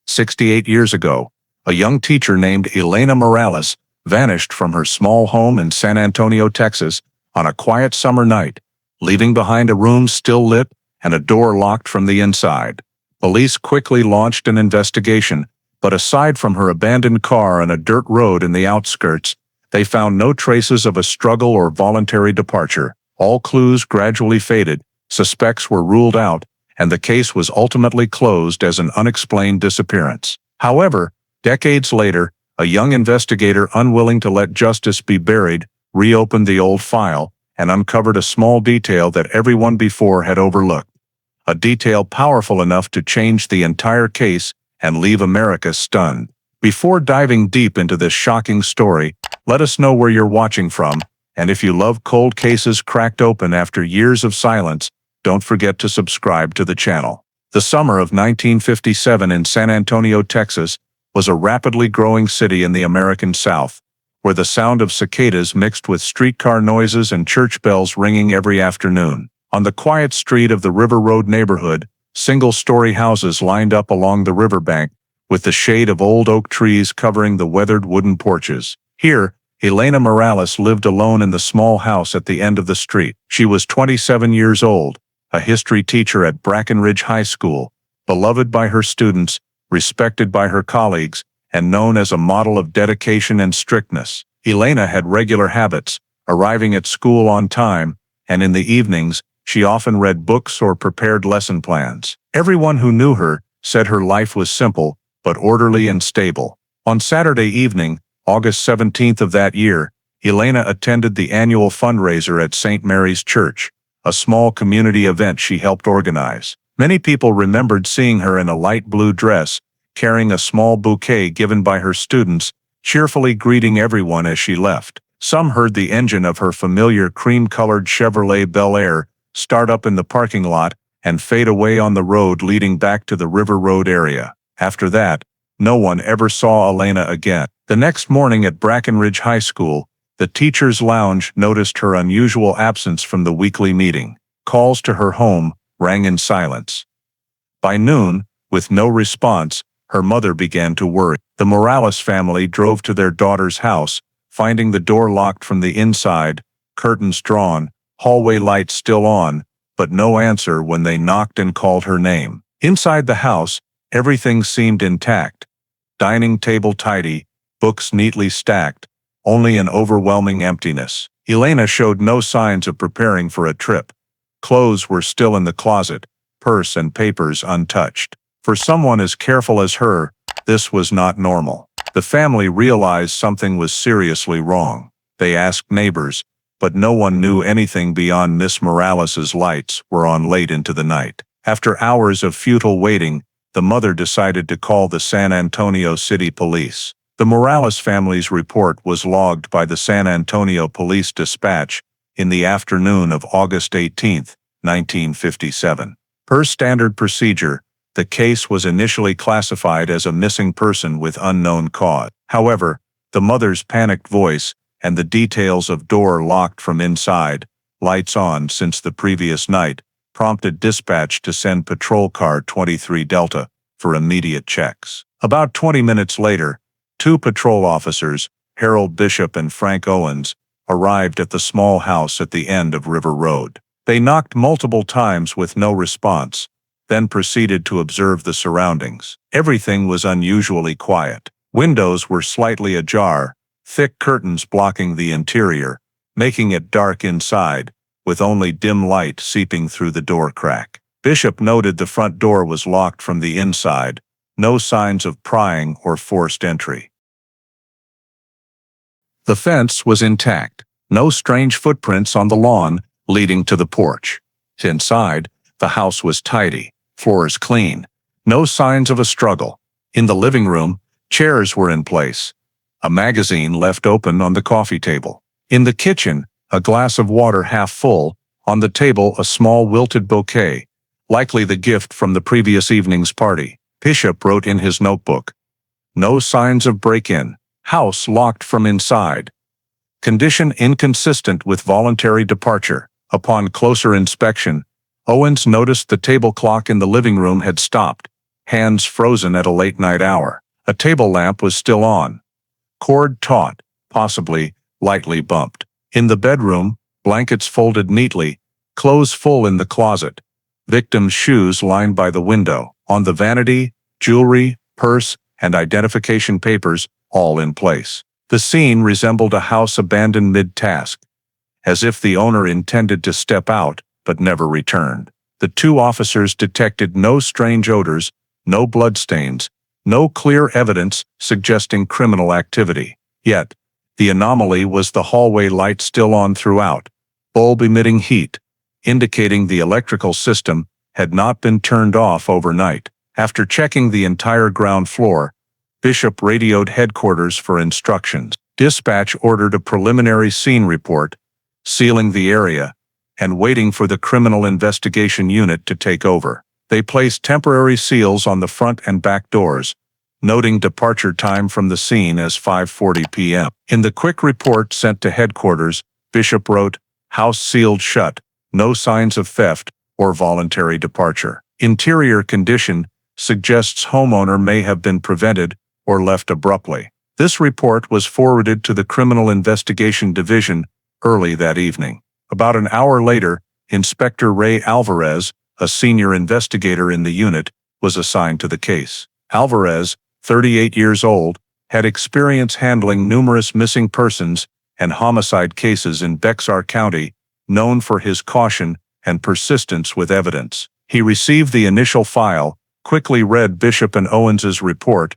68 years ago, a young teacher named Elena Morales vanished from her small home in San Antonio, Texas, on a quiet summer night, leaving behind a room still lit and a door locked from the inside. Police quickly launched an investigation, but aside from her abandoned car on a dirt road in the outskirts, they found no traces of a struggle or voluntary departure. All clues gradually faded, suspects were ruled out, and the case was ultimately closed as an unexplained disappearance. However, decades later, a young investigator unwilling to let justice be buried reopened the old file and uncovered a small detail that everyone before had overlooked. A detail powerful enough to change the entire case and leave America stunned. Before diving deep into this shocking story, let us know where you're watching from, and if you love cold cases cracked open after years of silence, don't forget to subscribe to the channel. The summer of 1957 in San Antonio, Texas, was a rapidly growing city in the American South, where the sound of cicadas mixed with streetcar noises and church bells ringing every afternoon. On the quiet street of the River Road neighborhood, single-story houses lined up along the riverbank, with the shade of old oak trees covering the weathered wooden porches. Here, Elena Morales lived alone in the small house at the end of the street. She was 27 years old, a history teacher at Breckenridge High School, beloved by her students, respected by her colleagues, and known as a model of dedication and strictness. Elena had regular habits, arriving at school on time, and in the evenings, she often read books or prepared lesson plans. Everyone who knew her said her life was simple, but orderly and stable. On Saturday evening, August 17th of that year, Elena attended the annual fundraiser at St. Mary's Church, a small community event she helped organize. Many people remembered seeing her in a light blue dress, carrying a small bouquet given by her students, cheerfully greeting everyone as she left. Some heard the engine of her familiar cream-colored Chevrolet Bel Air start up in the parking lot and fade away on the road leading back to the River Road area. After that, no one ever saw Elena again. The next morning at Breckenridge High School, the teacher's lounge noticed her unusual absence from the weekly meeting. Calls to her home rang in silence. By noon, with no response, her mother began to worry. The Morales family drove to their daughter's house, finding the door locked from the inside, curtains drawn, hallway lights still on, but no answer when they knocked and called her name. Inside the house, everything seemed intact. Dining table tidy, books neatly stacked, only an overwhelming emptiness. Elena showed no signs of preparing for a trip. Clothes were still in the closet, purse and papers untouched. For someone as careful as her, this was not normal. The family realized something was seriously wrong. They asked neighbors, but no one knew anything beyond Miss Morales's lights were on late into the night. After hours of futile waiting, the mother decided to call the San Antonio City Police. The Morales family's report was logged by the San Antonio Police Dispatch in the afternoon of August 18, 1957. Per standard procedure, the case was initially classified as a missing person with unknown cause. However, the mother's panicked voice and the details of door locked from inside, lights on since the previous night, prompted dispatch to send Patrol Car 23 Delta for immediate checks. About 20 minutes later, two patrol officers, Harold Bishop and Frank Owens, arrived at the small house at the end of River Road. They knocked multiple times with no response, then proceeded to observe the surroundings. Everything was unusually quiet. Windows were slightly ajar, thick curtains blocking the interior, making it dark inside, with only dim light seeping through the door crack. Bishop noted the front door was locked from the inside, no signs of prying or forced entry. The fence was intact, no strange footprints on the lawn leading to the porch. Inside, the house was tidy, floors clean, no signs of a struggle. In the living room, chairs were in place, a magazine left open on the coffee table. In the kitchen, a glass of water half full, on the table a small wilted bouquet, likely the gift from the previous evening's party. Bishop wrote in his notebook, "No signs of break-in. House locked from inside. Condition inconsistent with voluntary departure." Upon closer inspection, Owens noticed the table clock in the living room had stopped, hands frozen at a late-night hour. A table lamp was still on, cord taut, possibly lightly bumped. In the bedroom, blankets folded neatly, clothes full in the closet, victim's shoes lined by the window. On the vanity, jewelry, purse, and identification papers, all in place. The scene resembled a house abandoned mid-task, as if the owner intended to step out but never returned. The two officers detected no strange odors, no bloodstains, no clear evidence suggesting criminal activity. Yet, the anomaly was the hallway light still on throughout, bulb emitting heat, indicating the electrical system had not been turned off overnight. After checking the entire ground floor, Bishop radioed headquarters for instructions. Dispatch ordered a preliminary scene report, sealing the area, and waiting for the criminal investigation unit to take over. They placed temporary seals on the front and back doors, noting departure time from the scene as 5:40 p.m. In the quick report sent to headquarters, Bishop wrote, "House sealed shut, no signs of theft or voluntary departure. Interior condition suggests homeowner may have been prevented or left abruptly." This report was forwarded to the Criminal Investigation Division early that evening. About an hour later, Inspector Ray Alvarez, a senior investigator in the unit, was assigned to the case. Alvarez, 38 years old, had experience handling numerous missing persons and homicide cases in Bexar County, known for his caution and persistence with evidence. He received the initial file, quickly read Bishop and Owens's report,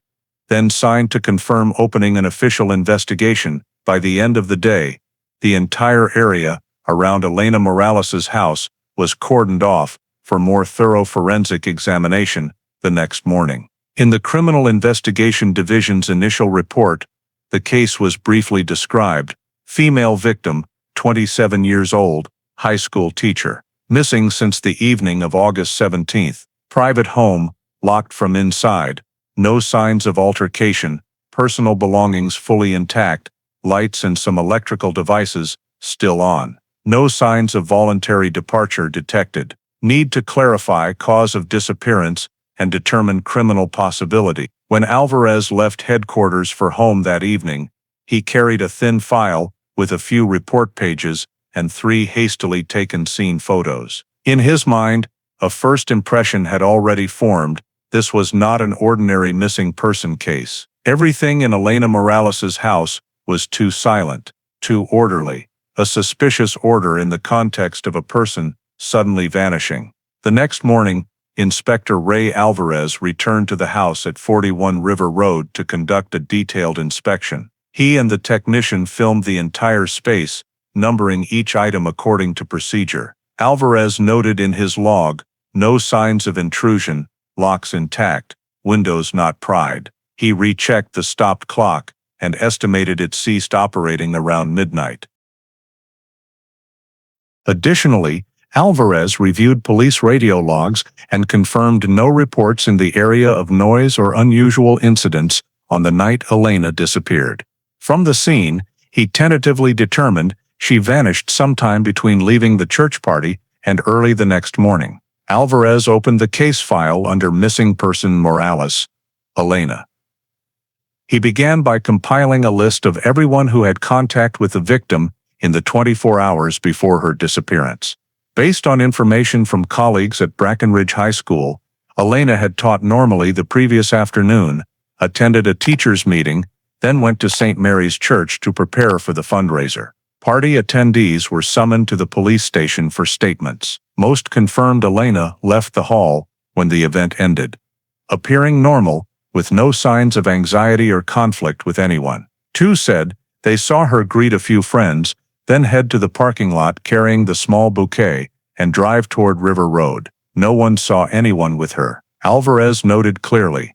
then signed to confirm opening an official investigation. By the end of the day, the entire area around Elena Morales' house was cordoned off for more thorough forensic examination the next morning. In the Criminal Investigation Division's initial report, the case was briefly described: female victim, 27 years old, high school teacher, missing since the evening of August 17th, private home, locked from inside, no signs of altercation, personal belongings fully intact, lights and some electrical devices still on. No signs of voluntary departure detected. Need to clarify cause of disappearance and determine criminal possibility. When Alvarez left headquarters for home that evening, he carried a thin file with a few report pages and 3 hastily taken scene photos. In his mind, a first impression had already formed. This was not an ordinary missing person case. Everything in Elena Morales' house was too silent, too orderly, a suspicious order in the context of a person suddenly vanishing. The next morning, Inspector Ray Alvarez returned to the house at 41 River Road to conduct a detailed inspection. He and the technician filmed the entire space, numbering each item according to procedure. Alvarez noted in his log, no signs of intrusion, locks intact, windows not pried. He rechecked the stopped clock and estimated it ceased operating around midnight. Additionally, Alvarez reviewed police radio logs and confirmed no reports in the area of noise or unusual incidents on the night Elena disappeared. From the scene, he tentatively determined she vanished sometime between leaving the church party and early the next morning. Alvarez opened the case file under Missing Person Morales, Elena. He began by compiling a list of everyone who had contact with the victim in the 24 hours before her disappearance. Based on information from colleagues at Brackenridge High School, Elena had taught normally the previous afternoon, attended a teachers' meeting, then went to St. Mary's Church to prepare for the fundraiser. Party attendees were summoned to the police station for statements. Most confirmed Elena left the hall when the event ended, appearing normal, with no signs of anxiety or conflict with anyone. 2 said they saw her greet a few friends, then head to the parking lot carrying the small bouquet and drive toward River Road. No one saw anyone with her. Alvarez noted clearly.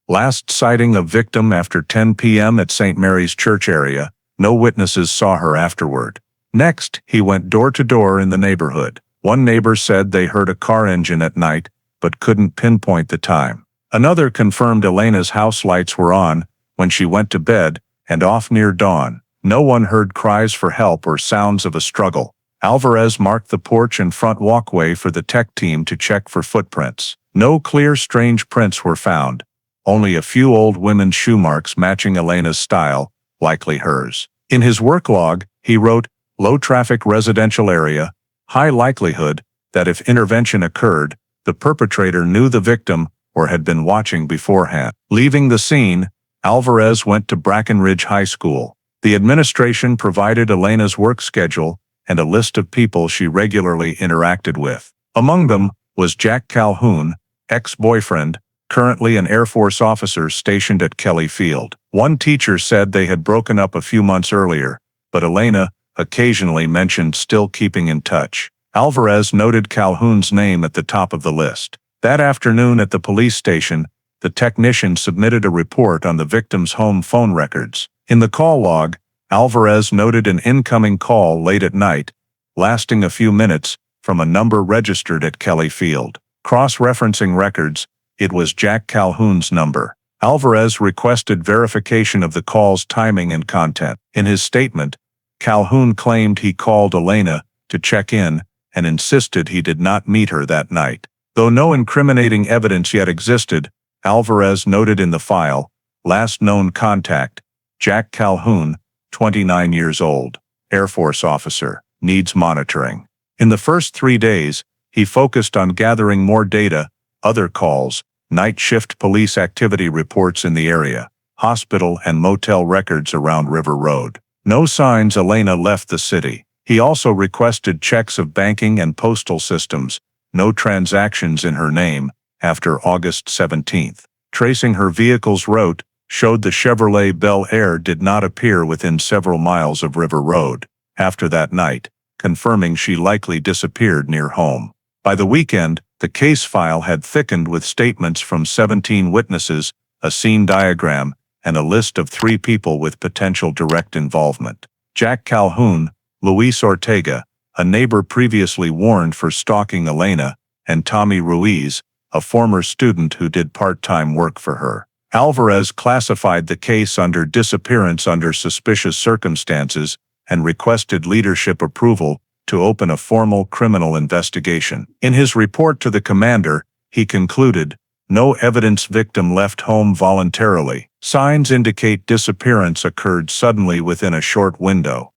Last sighting of victim after 10 p.m. at St. Mary's Church area. No witnesses saw her afterward. Next, he went door to door in the neighborhood. One neighbor said they heard a car engine at night, but couldn't pinpoint the time. Another confirmed Elena's house lights were on when she went to bed and off near dawn. No one heard cries for help or sounds of a struggle. Alvarez marked the porch and front walkway for the tech team to check for footprints. No clear strange prints were found, only a few old women's shoe marks matching Elena's style, likely hers. In his work log, he wrote, "Low-traffic residential area, high likelihood that if intervention occurred, the perpetrator knew the victim or had been watching beforehand." Leaving the scene, Alvarez went to Brackenridge High School. The administration provided Elena's work schedule and a list of people she regularly interacted with. Among them was Jack Calhoun, ex-boyfriend, currently an Air Force officer stationed at Kelly Field. One teacher said they had broken up a few months earlier, but Elena occasionally mentioned still keeping in touch. Alvarez noted Calhoun's name at the top of the list. That afternoon at the police station, the technician submitted a report on the victim's home phone records. In the call log, Alvarez noted an incoming call late at night, lasting a few minutes, from a number registered at Kelly Field. Cross-referencing records, it was Jack Calhoun's number. Alvarez requested verification of the call's timing and content. In his statement, Calhoun claimed he called Elena to check in and insisted he did not meet her that night. Though no incriminating evidence yet existed, Alvarez noted in the file, last known contact, Jack Calhoun, 29 years old, Air Force officer, needs monitoring. In the first 3 days, he focused on gathering more data, other calls, night shift police activity reports in the area, hospital and motel records around River Road. No signs Elena left the city. He also requested checks of banking and postal systems, no transactions in her name, after August 17th. Tracing her vehicle's route showed the Chevrolet Bel Air did not appear within several miles of River Road after that night, confirming she likely disappeared near home. By the weekend, the case file had thickened with statements from 17 witnesses, a scene diagram, and a list of 3 people with potential direct involvement. Jack Calhoun, Luis Ortega, a neighbor previously warned for stalking Elena, and Tommy Ruiz, a former student who did part-time work for her. Alvarez classified the case under disappearance under suspicious circumstances and requested leadership approval to open a formal criminal investigation. In his report to the commander, he concluded, "No evidence victim left home voluntarily. Signs indicate disappearance occurred suddenly within a short window."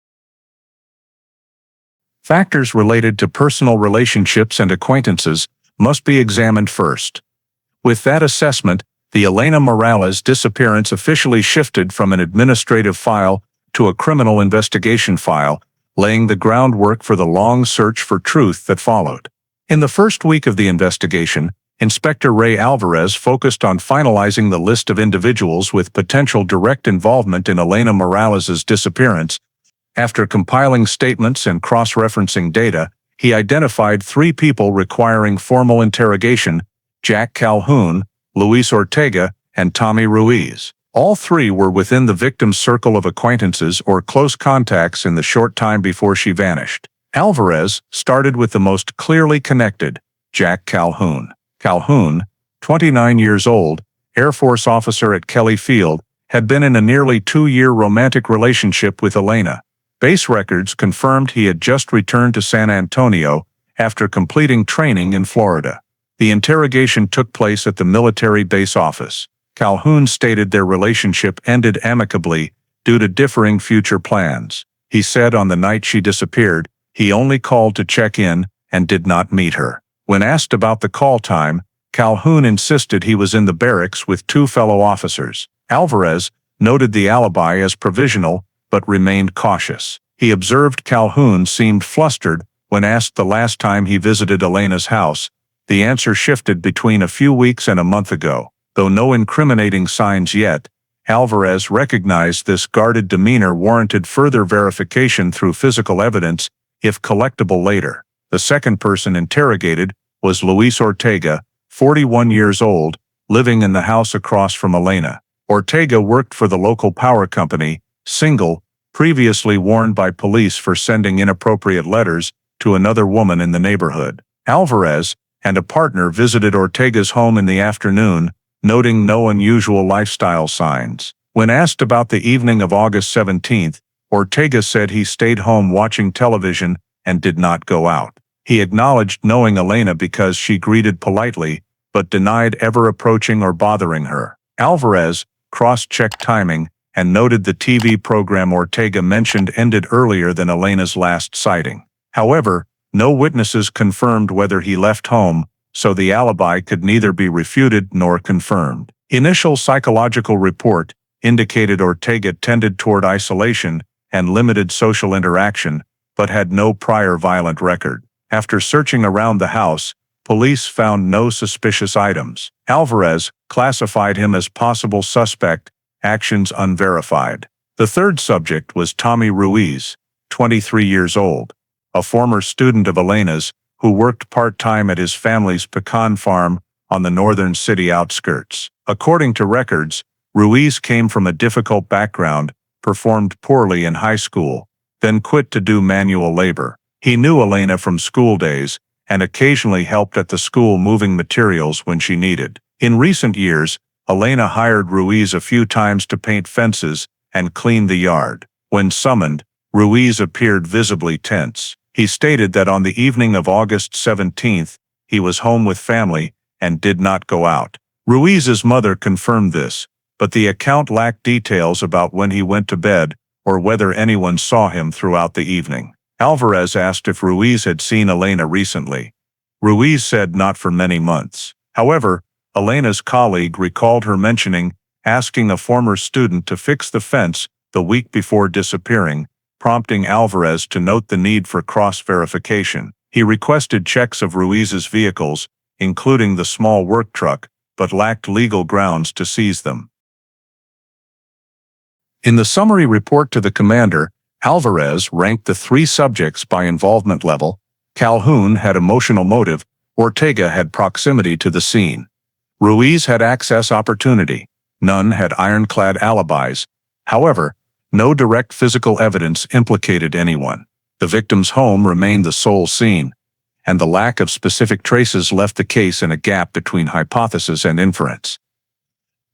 Factors related to personal relationships and acquaintances must be examined first. With that assessment, the Elena Morales disappearance officially shifted from an administrative file to a criminal investigation file, laying the groundwork for the long search for truth that followed. In the first week of the investigation, Inspector Ray Alvarez focused on finalizing the list of individuals with potential direct involvement in Elena Morales's disappearance. After compiling statements and cross-referencing data, he identified 3 people requiring formal interrogation: Jack Calhoun, Luis Ortega, and Tommy Ruiz. All 3 were within the victim's circle of acquaintances or close contacts in the short time before she vanished. Alvarez started with the most clearly connected, Jack Calhoun. Calhoun, 29 years old, Air Force officer at Kelly Field, had been in a nearly 2-year romantic relationship with Elena. Base records confirmed he had just returned to San Antonio after completing training in Florida. The interrogation took place at the military base office. Calhoun stated their relationship ended amicably due to differing future plans. He said on the night she disappeared, he only called to check in and did not meet her. When asked about the call time, Calhoun insisted he was in the barracks with 2 fellow officers. Alvarez noted the alibi as provisional, but remained cautious. He observed Calhoun seemed flustered when asked the last time he visited Elena's house. The answer shifted between a few weeks and a month ago. Though no incriminating signs yet, Alvarez recognized this guarded demeanor warranted further verification through physical evidence, if collectible later. The second person interrogated was Luis Ortega, 41 years old, living in the house across from Elena. Ortega worked for the local power company, single, previously warned by police for sending inappropriate letters to another woman in the neighborhood. Alvarez and a partner visited Ortega's home in the afternoon, noting no unusual lifestyle signs. When asked about the evening of August 17th, Ortega said he stayed home watching television and did not go out. He acknowledged knowing Elena because she greeted politely, but denied ever approaching or bothering her. Alvarez cross-checked timing and noted the TV program Ortega mentioned ended earlier than Elena's last sighting. However, no witnesses confirmed whether he left home, so the alibi could neither be refuted nor confirmed. Initial psychological report indicated Ortega tended toward isolation and limited social interaction, but had no prior violent record. After searching around the house, police found no suspicious items. Alvarez classified him as possible suspect, actions unverified. The third subject was Tommy Ruiz, 23 years old, a former student of Elena's who worked part-time at his family's pecan farm on the northern city outskirts. According to records, Ruiz came from a difficult background, performed poorly in high school, then quit to do manual labor. He knew Elena from school days and occasionally helped at the school moving materials when she needed. In recent years, Elena hired Ruiz a few times to paint fences and clean the yard. When summoned, Ruiz appeared visibly tense. He stated that on the evening of August 17th, he was home with family and did not go out. Ruiz's mother confirmed this, but the account lacked details about when he went to bed or whether anyone saw him throughout the evening. Alvarez asked if Ruiz had seen Elena recently. Ruiz said not for many months. However, Elena's colleague recalled her asking a former student to fix the fence the week before disappearing, prompting Alvarez to note the need for cross-verification. He requested checks of Ruiz's vehicles, including the small work truck, but lacked legal grounds to seize them. In the summary report to the commander, Alvarez ranked the three subjects by involvement level. Calhoun had emotional motive, Ortega had proximity to the scene. Ruiz had access opportunity. None had ironclad alibis. However, no direct physical evidence implicated anyone. The victim's home remained the sole scene, and the lack of specific traces left the case in a gap between hypothesis and inference.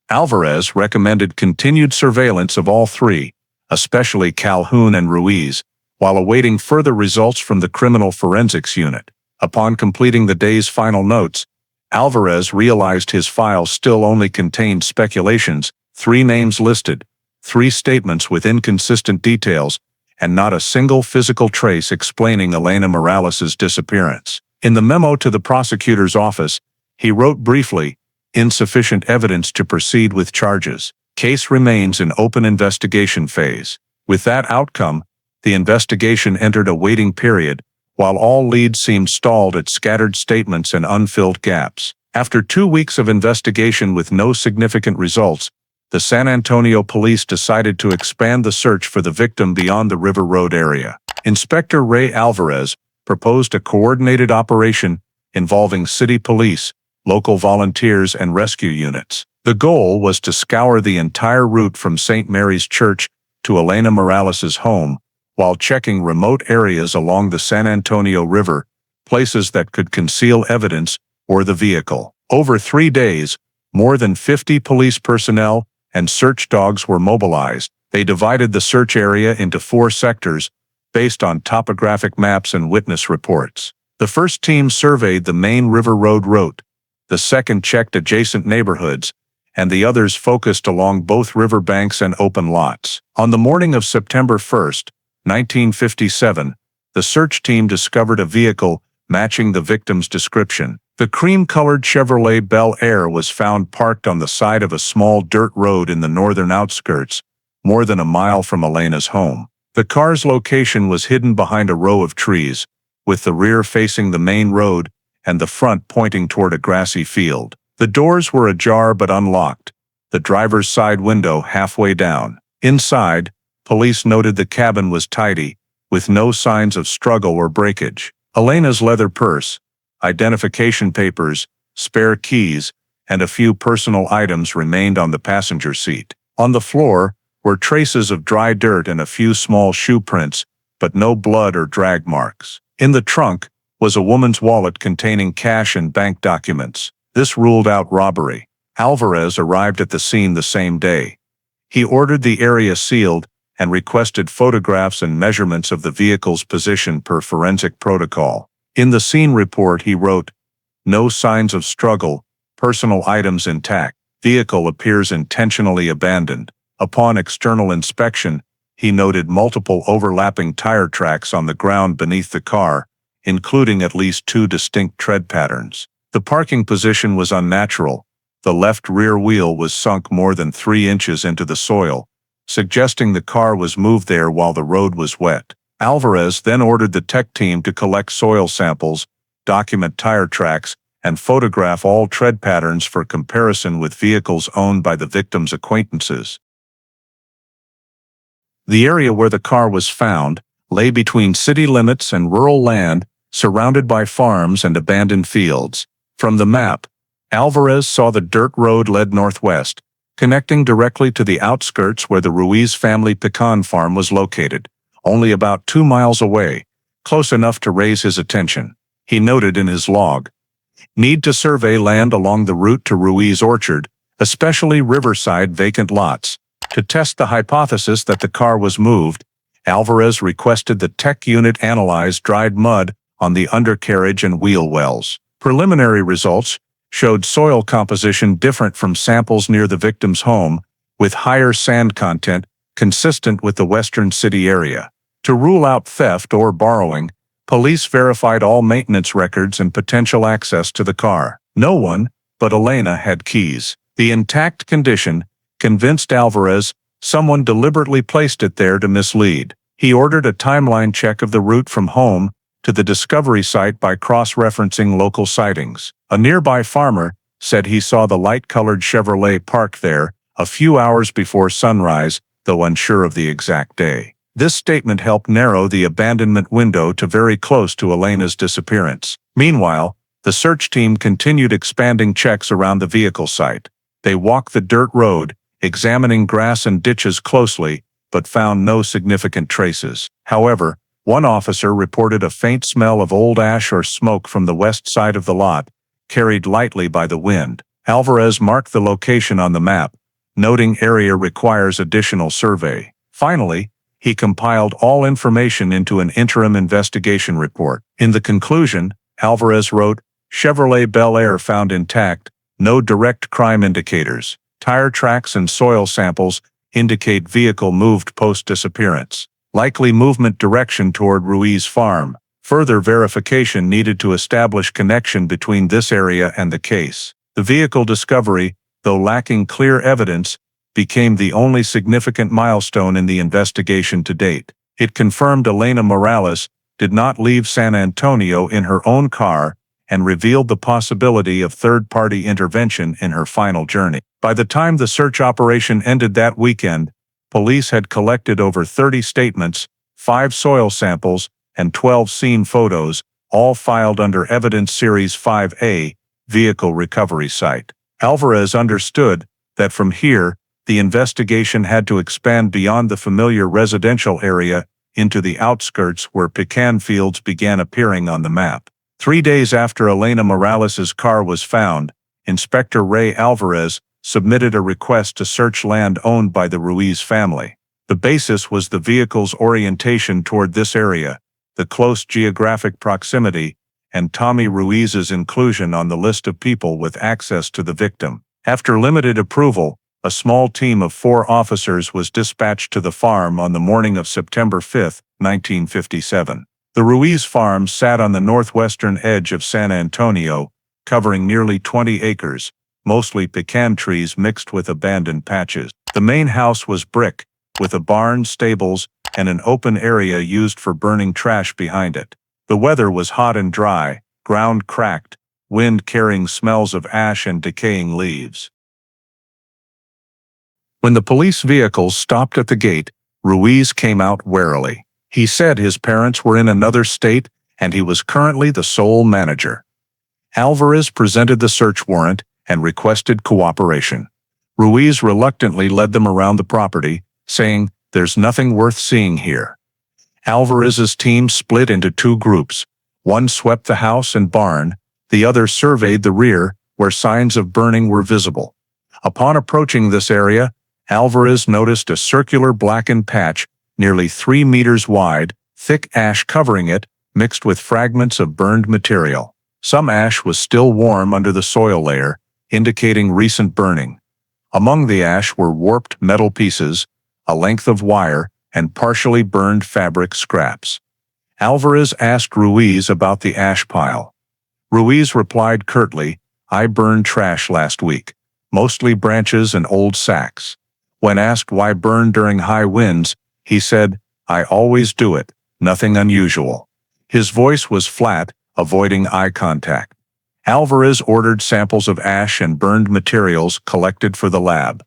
Alvarez recommended continued surveillance of all three, especially Calhoun and Ruiz, while awaiting further results from the Criminal Forensics Unit. Upon completing the day's final notes, Alvarez realized his file still only contained speculations, 3 names listed, 3 statements with inconsistent details, and not a single physical trace explaining Elena Morales' disappearance. In the memo to the prosecutor's office, he wrote briefly, "Insufficient evidence to proceed with charges. Case remains in open investigation phase." With that outcome, the investigation entered a waiting period, while all leads seemed stalled at scattered statements and unfilled gaps. After 2 weeks of investigation with no significant results, the San Antonio police decided to expand the search for the victim beyond the River Road area. Inspector Ray Alvarez proposed a coordinated operation involving city police, local volunteers, and rescue units. The goal was to scour the entire route from St. Mary's Church to Elena Morales' home, while checking remote areas along the San Antonio River, places that could conceal evidence or the vehicle. Over 3 days, more than 50 police personnel and search dogs were mobilized. They divided the search area into 4 sectors, based on topographic maps and witness reports. The first team surveyed the main River Road route, the second checked adjacent neighborhoods, and the others focused along both river banks and open lots. On the morning of September 1st, 1957, the search team discovered a vehicle matching the victim's description. The cream-colored Chevrolet Bel Air was found parked on the side of a small dirt road in the northern outskirts, more than a mile from Elena's home. The car's location was hidden behind a row of trees, with the rear facing the main road and the front pointing toward a grassy field. The doors were ajar but unlocked, the driver's side window halfway down. Inside, police noted the cabin was tidy, with no signs of struggle or breakage. Elena's leather purse, identification papers, spare keys, and a few personal items remained on the passenger seat. On the floor were traces of dry dirt and a few small shoe prints, but no blood or drag marks. In the trunk was a woman's wallet containing cash and bank documents. This ruled out robbery. Alvarez arrived at the scene the same day. He ordered the area sealed and requested photographs and measurements of the vehicle's position per forensic protocol. In the scene report he wrote, "No signs of struggle, Personal items intact. Vehicle appears intentionally abandoned. Upon external inspection, he noted multiple overlapping tire tracks on the ground beneath the car, including at least 2 distinct tread patterns. The parking position was unnatural. The left rear wheel was sunk more than 3 inches into the soil, suggesting the car was moved there while the road was wet. Alvarez then ordered the tech team to collect soil samples, document tire tracks, and photograph all tread patterns for comparison with vehicles owned by the victim's acquaintances. The area where the car was found lay between city limits and rural land, surrounded by farms and abandoned fields. From the map, Alvarez saw the dirt road led northwest, connecting directly to the outskirts where the Ruiz family pecan farm was located, only about 2 miles away, close enough to raise his attention. He noted in his log, "Need to survey land along the route to Ruiz Orchard, especially riverside vacant lots. To test the hypothesis that the car was moved, Alvarez requested the tech unit analyze dried mud on the undercarriage and wheel wells. Preliminary results showed soil composition different from samples near the victim's home, with higher sand content consistent with the western city area. To rule out theft or borrowing, police verified all maintenance records and potential access to the car. No one but Elena had keys. The intact condition convinced Alvarez someone deliberately placed it there to mislead. He ordered a timeline check of the route from home to the discovery site by cross-referencing local sightings. A nearby farmer said he saw the light-colored Chevrolet parked there a few hours before sunrise, though unsure of the exact day. This statement helped narrow the abandonment window to very close to Elena's disappearance. Meanwhile, the search team continued expanding checks around the vehicle site. They walked the dirt road, examining grass and ditches closely, but found no significant traces. However, one officer reported a faint smell of old ash or smoke from the west side of the lot, carried lightly by the wind. Alvarez marked the location on the map, noting area requires additional survey. Finally, he compiled all information into an interim investigation report. In the conclusion, Alvarez wrote, "Chevrolet Bel Air found intact, no direct crime indicators. Tire tracks and soil samples indicate vehicle moved post-disappearance. Likely movement direction toward Ruiz Farm. Further verification needed to establish connection between this area and the case." The vehicle discovery, though lacking clear evidence, became the only significant milestone in the investigation to date. It confirmed Elena Morales did not leave San Antonio in her own car and revealed the possibility of third-party intervention in her final journey. By the time the search operation ended that weekend, police had collected over 30 statements, 5 soil samples, and 12 scene photos, all filed under Evidence Series 5A, Vehicle Recovery Site. Alvarez understood that from here, the investigation had to expand beyond the familiar residential area into the outskirts where pecan fields began appearing on the map. 3 days after Elena Morales' car was found, Inspector Ray Alvarez submitted a request to search land owned by the Ruiz family. The basis was the vehicle's orientation toward this area, the close geographic proximity, and Tommy Ruiz's inclusion on the list of people with access to the victim. After limited approval, a small team of 4 officers was dispatched to the farm on the morning of September 5, 1957. The Ruiz farm sat on the northwestern edge of San Antonio, covering nearly 20 acres, mostly pecan trees mixed with abandoned patches. The main house was brick, with a barn, stables, and an open area used for burning trash behind it. The weather was hot and dry, ground cracked, wind carrying smells of ash and decaying leaves. When the police vehicles stopped at the gate, Ruiz came out warily. He said his parents were in another state and he was currently the sole manager. Alvarez presented the search warrant and requested cooperation. Ruiz reluctantly led them around the property, saying, "There's nothing worth seeing here." Alvarez's team split into 2 groups. One swept the house and barn, the other surveyed the rear, where signs of burning were visible. Upon approaching this area, Alvarez noticed a circular blackened patch, nearly 3 meters wide, thick ash covering it, mixed with fragments of burned material. Some ash was still warm under the soil layer, indicating recent burning. Among the ash were warped metal pieces, a length of wire, and partially burned fabric scraps. Alvarez asked Ruiz about the ash pile. Ruiz replied curtly, "I burned trash last week, mostly branches and old sacks." When asked why burn during high winds, he said, "I always do it, nothing unusual." His voice was flat, avoiding eye contact. Alvarez ordered samples of ash and burned materials collected for the lab.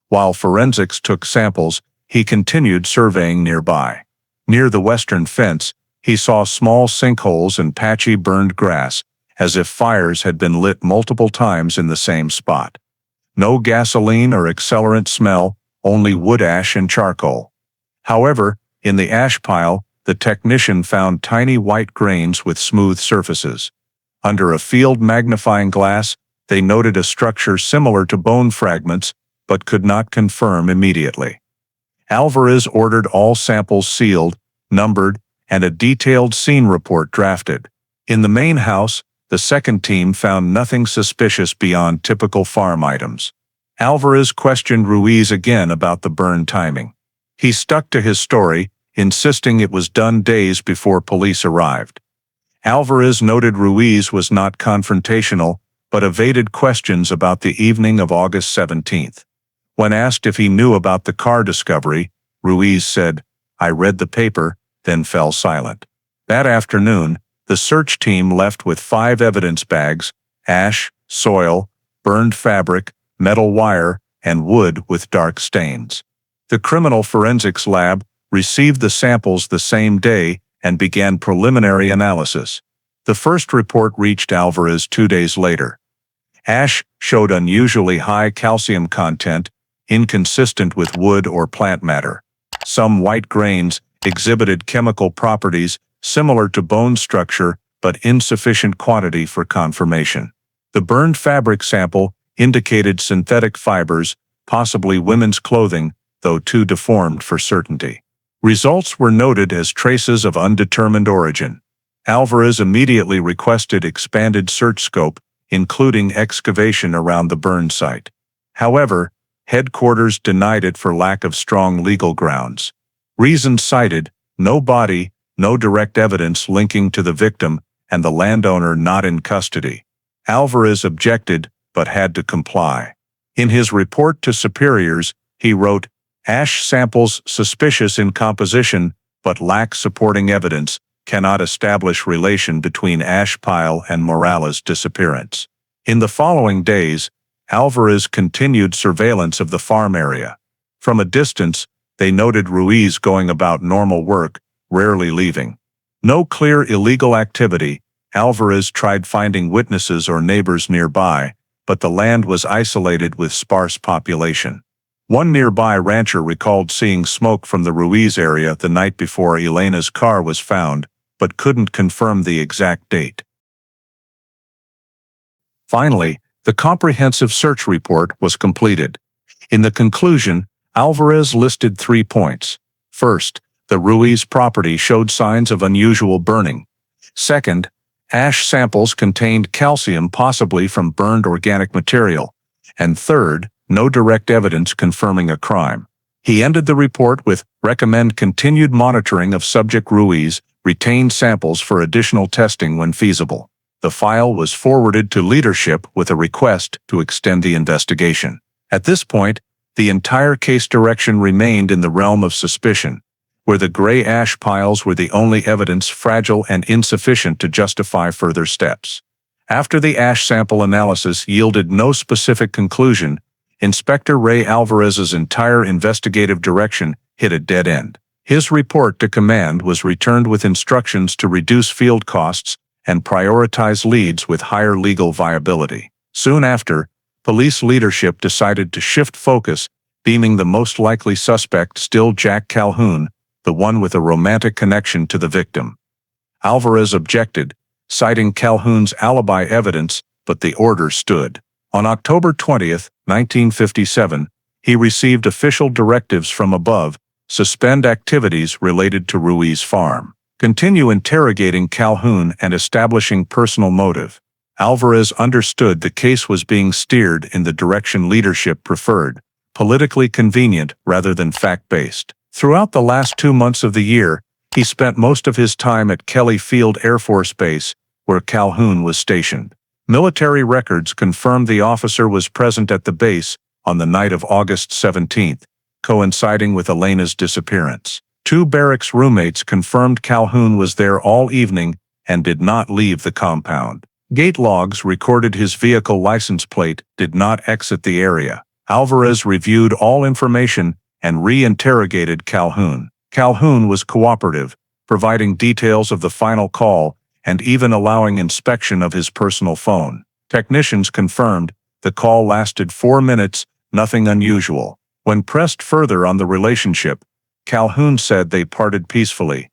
While forensics took samples, he continued surveying nearby. Near the western fence, he saw small sinkholes and patchy burned grass, as if fires had been lit multiple times in the same spot. No gasoline or accelerant smell, only wood ash and charcoal. However, in the ash pile, the technician found tiny white grains with smooth surfaces. Under a field magnifying glass, they noted a structure similar to bone fragments, but could not confirm immediately. Alvarez ordered all samples sealed, numbered, and a detailed scene report drafted. In the main house, the second team found nothing suspicious beyond typical farm items. Alvarez questioned Ruiz again about the burn timing. He stuck to his story, insisting it was done days before police arrived. Alvarez noted Ruiz was not confrontational, but evaded questions about the evening of August 17th. When asked if he knew about the car discovery, Ruiz said, "I read the paper," then fell silent. That afternoon, the search team left with 5 evidence bags: ash, soil, burned fabric, metal wire, and wood with dark stains. The criminal forensics lab received the samples the same day and began preliminary analysis. The first report reached Alvarez 2 days later. Ash showed unusually high calcium content, inconsistent with wood or plant matter. Some white grains exhibited chemical properties similar to bone structure, but insufficient quantity for confirmation. The burned fabric sample indicated synthetic fibers, possibly women's clothing, though too deformed for certainty. Results were noted as traces of undetermined origin. Alvarez immediately requested expanded search scope, including excavation around the burn site. However, headquarters denied it for lack of strong legal grounds. Reasons cited: no body, no direct evidence linking to the victim, and the landowner not in custody. Alvarez objected, but had to comply. In his report to superiors, he wrote, "Ash samples suspicious in composition, but lack supporting evidence, cannot establish relation between ash pile and Morales' disappearance." In the following days, Alvarez continued surveillance of the farm area. From a distance, they noted Ruiz going about normal work, rarely leaving. No clear illegal activity. Alvarez tried finding witnesses or neighbors nearby, but the land was isolated with sparse population. One nearby rancher recalled seeing smoke from the Ruiz area the night before Elena's car was found, but couldn't confirm the exact date. Finally, the comprehensive search report was completed. In the conclusion, Alvarez listed 3 points. First, the Ruiz property showed signs of unusual burning. Second, ash samples contained calcium, possibly from burned organic material. And third, no direct evidence confirming a crime. He ended the report with, "Recommend continued monitoring of subject Ruiz, retain samples for additional testing when feasible." The file was forwarded to leadership with a request to extend the investigation. At this point, the entire case direction remained in the realm of suspicion, where the gray ash piles were the only evidence, fragile and insufficient to justify further steps. After the ash sample analysis yielded no specific conclusion, Inspector Ray Alvarez's entire investigative direction hit a dead end. His report to command was returned with instructions to reduce field costs and prioritize leads with higher legal viability. Soon after, police leadership decided to shift focus, deeming the most likely suspect still Jack Calhoun, the one with a romantic connection to the victim. Alvarez objected, citing Calhoun's alibi evidence, but the order stood. On October 20, 1957, he received official directives from above: suspend activities related to Ruiz Farm, continue interrogating Calhoun and establishing personal motive. Alvarez understood the case was being steered in the direction leadership preferred, politically convenient rather than fact-based. Throughout the last 2 months of the year, he spent most of his time at Kelly Field Air Force Base, where Calhoun was stationed. Military records confirmed the officer was present at the base on the night of August 17, coinciding with Elena's disappearance. 2 barracks roommates confirmed Calhoun was there all evening and did not leave the compound. Gate logs recorded his vehicle license plate did not exit the area. Alvarez reviewed all information and re-interrogated Calhoun. Calhoun was cooperative, providing details of the final call and even allowing inspection of his personal phone. Technicians confirmed the call lasted 4 minutes, nothing unusual. When pressed further on the relationship, Calhoun said they parted peacefully,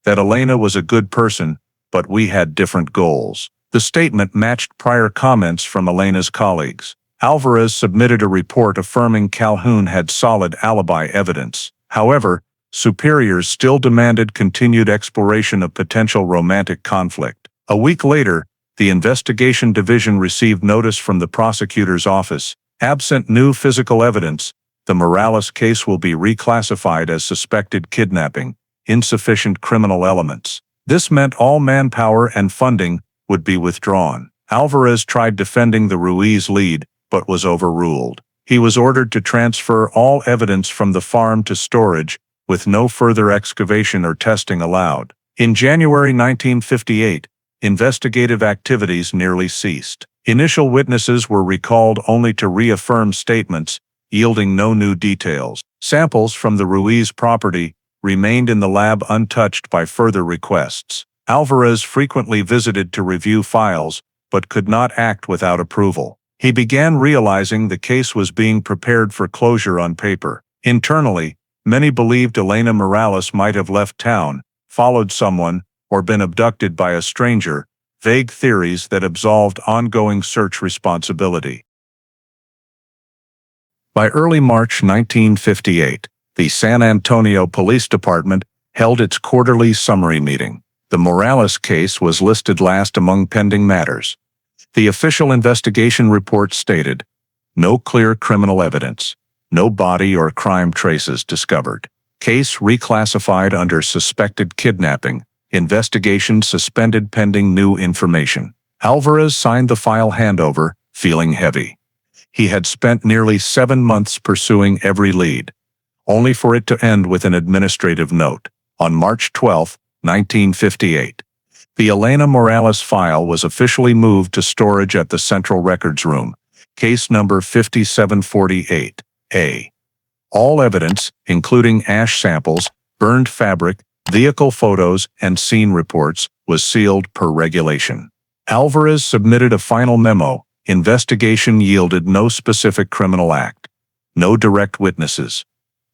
that Elena was a good person, but we had different goals. The statement matched prior comments from Elena's colleagues. Alvarez submitted a report affirming Calhoun had solid alibi evidence. However, superiors still demanded continued exploration of potential romantic conflict. A week later, the investigation division received notice from the prosecutor's office. Absent new physical evidence, the Morales case will be reclassified as suspected kidnapping, insufficient criminal elements. This meant all manpower and funding would be withdrawn. Alvarez tried defending the Ruiz lead, but was overruled. He was ordered to transfer all evidence from the farm to storage, with no further excavation or testing allowed. In January 1958, investigative activities nearly ceased. Initial witnesses were recalled only to reaffirm statements, yielding no new details. Samples from the Ruiz property remained in the lab untouched by further requests. Alvarez frequently visited to review files, but could not act without approval. He began realizing the case was being prepared for closure on paper. Internally, many believed Elena Morales might have left town, followed someone, or been abducted by a stranger, vague theories that absolved ongoing search responsibility. By early March 1958, the San Antonio Police Department held its quarterly summary meeting. The Morales case was listed last among pending matters. The official investigation report stated, "No clear criminal evidence. No body or crime traces discovered. Case reclassified under suspected kidnapping. Investigation suspended pending new information." Alvarez signed the file handover, feeling heavy. He had spent nearly 7 months pursuing every lead, only for it to end with an administrative note. On March 12, 1958, the Elena Morales file was officially moved to storage at the Central Records Room, case number 5748A. All evidence, including ash samples, burned fabric, vehicle photos, and scene reports, was sealed per regulation. Alvarez submitted a final memo. Investigation yielded no specific criminal act. No direct witnesses.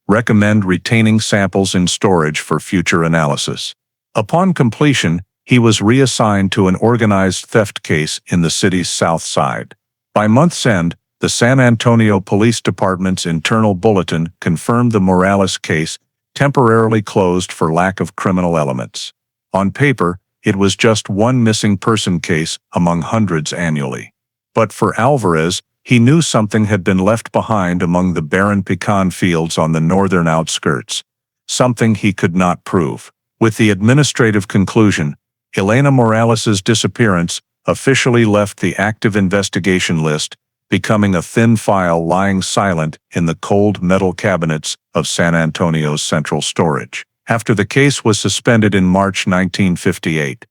Recommend retaining samples in storage for future analysis. Upon completion, he was reassigned to an organized theft case in the city's south side. By month's end, the San Antonio Police Department's internal bulletin confirmed the Morales case temporarily closed for lack of criminal elements. On paper, it was just one missing person case among hundreds annually. But for Alvarez, he knew something had been left behind among the barren pecan fields on the northern outskirts, something he could not prove. With the administrative conclusion, Elena Morales' disappearance officially left the active investigation list, becoming a thin file lying silent in the cold metal cabinets of San Antonio's central storage. After the case was suspended in March 1958,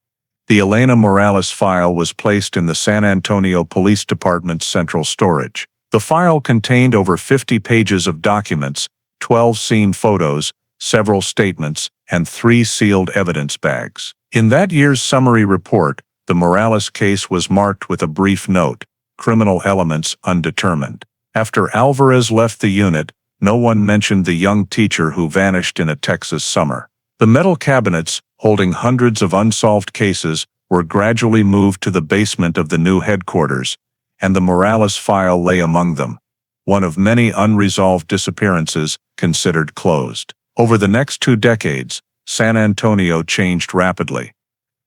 the Elena Morales file was placed in the San Antonio Police Department's central storage. The file contained over 50 pages of documents, 12 scene photos, several statements, and 3 sealed evidence bags. In that year's summary report, the Morales case was marked with a brief note, "Criminal elements undetermined." After Alvarez left the unit, no one mentioned the young teacher who vanished in a Texas summer. The metal cabinets, holding hundreds of unsolved cases, were gradually moved to the basement of the new headquarters, and the Morales file lay among them, one of many unresolved disappearances considered closed. Over the next 2 decades, San Antonio changed rapidly.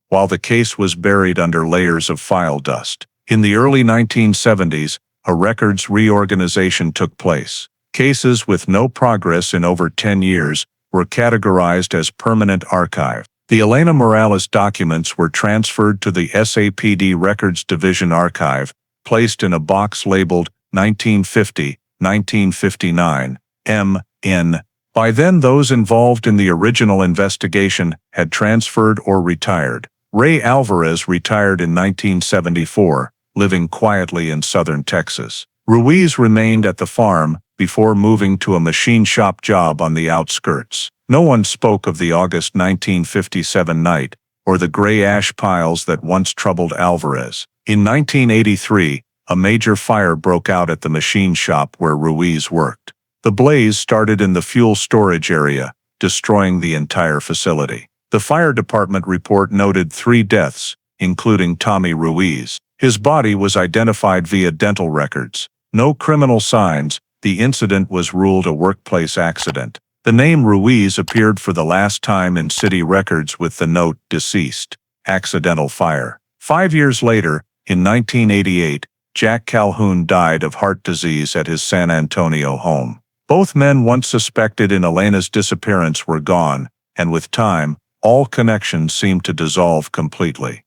while the case was buried under layers of file dust. In the early 1970s, a records reorganization took place. Cases with no progress in over 10 years were categorized as permanent archive. The Elena Morales documents were transferred to the SAPD Records Division archive, placed in a box labeled 1950-1959 M.N. By then, those involved in the original investigation had transferred or retired. Ray Alvarez retired in 1974, living quietly in southern Texas. Ruiz remained at the farm before moving to a machine shop job on the outskirts. No one spoke of the August 1957 night or the gray ash piles that once troubled Alvarez. In 1983, a major fire broke out at the machine shop where Ruiz worked. The blaze started in the fuel storage area, destroying the entire facility. The fire department report noted 3 deaths, including Tommy Ruiz. His body was identified via dental records. No criminal signs. The incident was ruled a workplace accident. The name Ruiz appeared for the last time in city records with the note "Deceased. Accidental fire." 5 years later, in 1988, Jack Calhoun died of heart disease at his San Antonio home. Both men once suspected in Elena's disappearance were gone, and with time, all connections seemed to dissolve completely.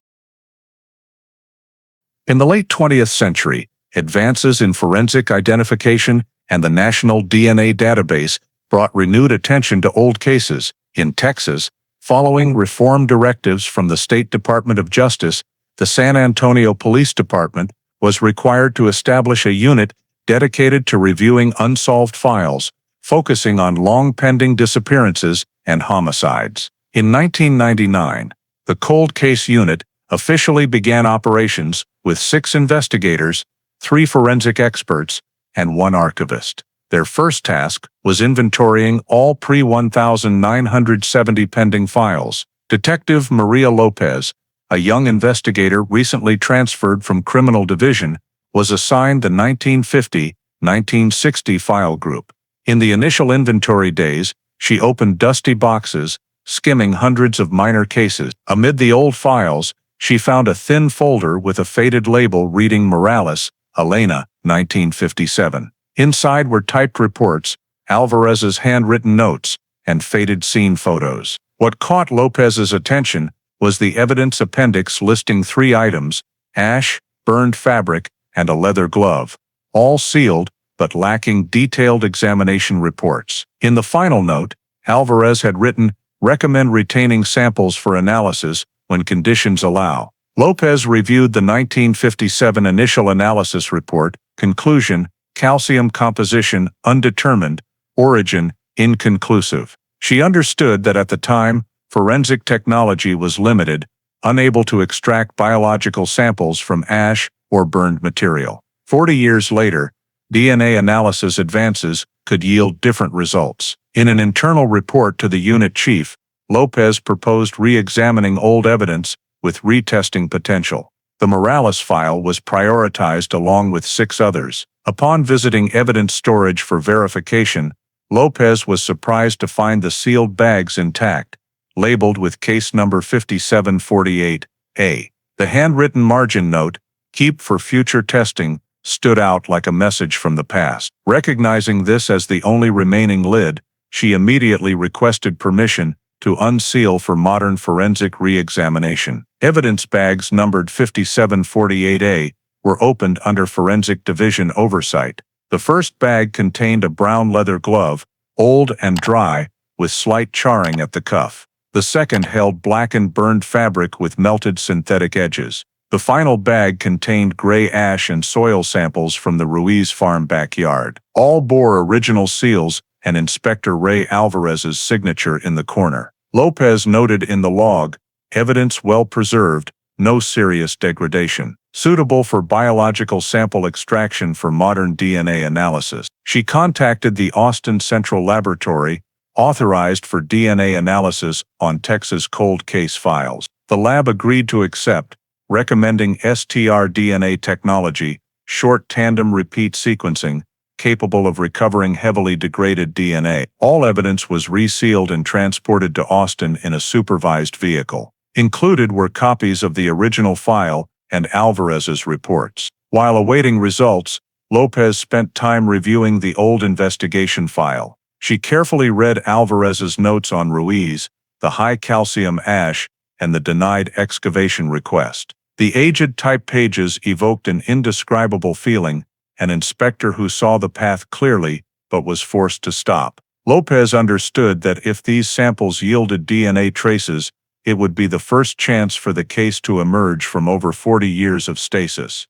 In the late 20th century, advances in forensic identification and the National DNA Database brought renewed attention to old cases. In Texas, following reform directives from the State Department of Justice, the San Antonio Police Department was required to establish a unit dedicated to reviewing unsolved files, focusing on long-pending disappearances and homicides. In 1999, the Cold Case Unit officially began operations with 6 investigators, 3 forensic experts, and 1 archivist. Their first task was inventorying all pre-1970 pending files. Detective Maria Lopez, a young investigator recently transferred from Criminal Division, was assigned the 1950-1960 file group. In the initial inventory days, she opened dusty boxes, skimming hundreds of minor cases. Amid the old files, she found a thin folder with a faded label reading Morales, Elena, 1957. Inside were typed reports, Alvarez's handwritten notes, and faded scene photos. What caught Lopez's attention was the evidence appendix listing 3 items: ash, burned fabric, and a leather glove, all sealed but lacking detailed examination reports. In the final note, Alvarez had written, "Recommend retaining samples for analysis when conditions allow." Lopez reviewed the 1957 initial analysis report. Conclusion: calcium composition undetermined, origin inconclusive. She understood that at the time, forensic technology was limited, unable to extract biological samples from ash or burned material. 40 years later, DNA analysis advances could yield different results. In an internal report to the unit chief, Lopez proposed re-examining old evidence with retesting potential. The Morales file was prioritized along with 6 others. Upon visiting evidence storage for verification, Lopez was surprised to find the sealed bags intact, labeled with case number 5748A. The handwritten margin note, "Keep for future testing," stood out like a message from the past. Recognizing this as the only remaining lid, she immediately requested permission to unseal for modern forensic re-examination. Evidence bags numbered 5748A were opened under Forensic Division oversight. The first bag contained a brown leather glove, old and dry, with slight charring at the cuff. The second held blackened burned fabric with melted synthetic edges. The final bag contained gray ash and soil samples from the Ruiz farm backyard. All bore original seals and Inspector Ray Alvarez's signature in the corner. Lopez noted in the log, "Evidence well preserved, no serious degradation. Suitable for biological sample extraction for modern DNA analysis." She contacted the Austin Central Laboratory, authorized for DNA analysis on Texas cold case files. The lab agreed to accept, recommending STR-DNA technology, short tandem repeat sequencing, capable of recovering heavily degraded DNA. All evidence was resealed and transported to Austin in a supervised vehicle. Included were copies of the original file and Alvarez's reports. While awaiting results, Lopez spent time reviewing the old investigation file. She carefully read Alvarez's notes on Ruiz, the high-calcium ash, and the denied excavation request. The aged type pages evoked an indescribable feeling, an inspector who saw the path clearly but was forced to stop. Lopez understood that if these samples yielded DNA traces, it would be the first chance for the case to emerge from over 40 years of stasis.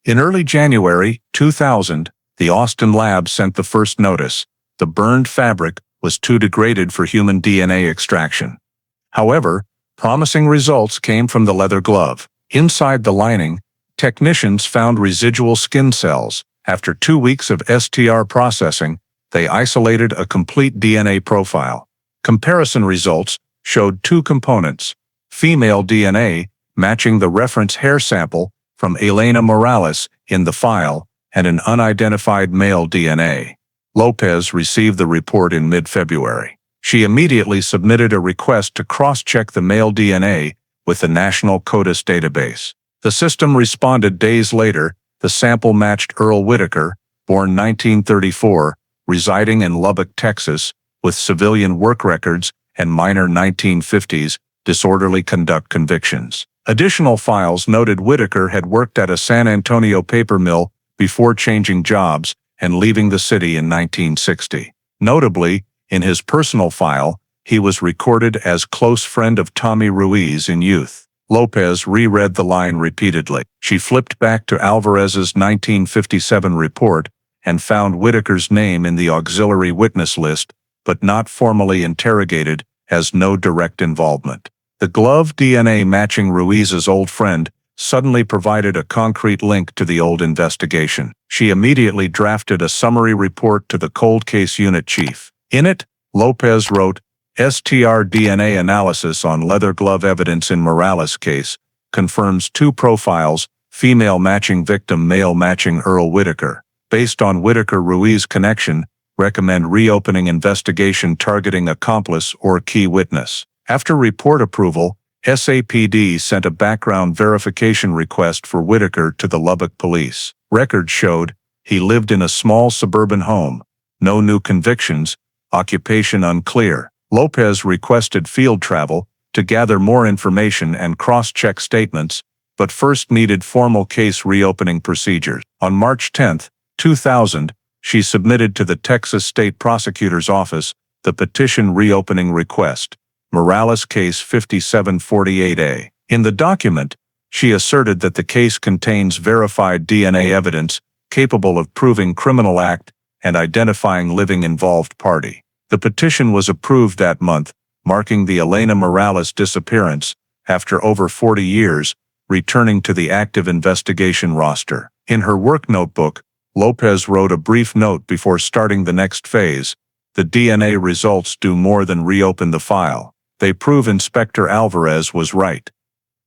In early January 2000, the Austin lab sent the first notice. The burned fabric was too degraded for human DNA extraction. However, promising results came from the leather glove. Inside the lining, technicians found residual skin cells. After 2 weeks of STR processing, they isolated a complete DNA profile. Comparison results showed two components: female DNA, matching the reference hair sample from Elena Morales in the file, and an unidentified male DNA. Lopez received the report in mid-February. She immediately submitted a request to cross-check the male DNA with the National CODIS database. The system responded days later. The sample matched Earl Whitaker, born 1934, residing in Lubbock, Texas, with civilian work records and minor 1950s disorderly conduct convictions. Additional files noted Whitaker had worked at a San Antonio paper mill before changing jobs and leaving the city in 1960. Notably, in his personal file, he was recorded as close friend of Tommy Ruiz in youth. Lopez reread the line repeatedly. She flipped back to Alvarez's 1957 report and found Whitaker's name in the auxiliary witness list, but not formally interrogated, as no direct involvement. The glove DNA matching Ruiz's old friend suddenly provided a concrete link to the old investigation. She immediately drafted a summary report to the cold case unit chief. In it, Lopez wrote, "STR DNA analysis on leather glove evidence in Morales case confirms two profiles, female matching victim, male matching Earl Whitaker. Based on Whitaker-Ruiz connection, recommend reopening investigation targeting accomplice or key witness." After report approval, SAPD sent a background verification request for Whitaker to the Lubbock police. Records showed he lived in a small suburban home. No new convictions, occupation unclear. Lopez requested field travel to gather more information and cross-check statements, but first needed formal case reopening procedures. On March 10, 2000, she submitted to the Texas State Prosecutor's Office the petition reopening request, Morales Case 5748A. In the document, she asserted that the case contains verified DNA evidence capable of proving criminal act and identifying living involved party. The petition was approved that month, marking the Elena Morales disappearance, after over 40 years, returning to the active investigation roster. In her work notebook, Lopez wrote a brief note before starting the next phase: "The DNA results do more than reopen the file. They prove Inspector Alvarez was right.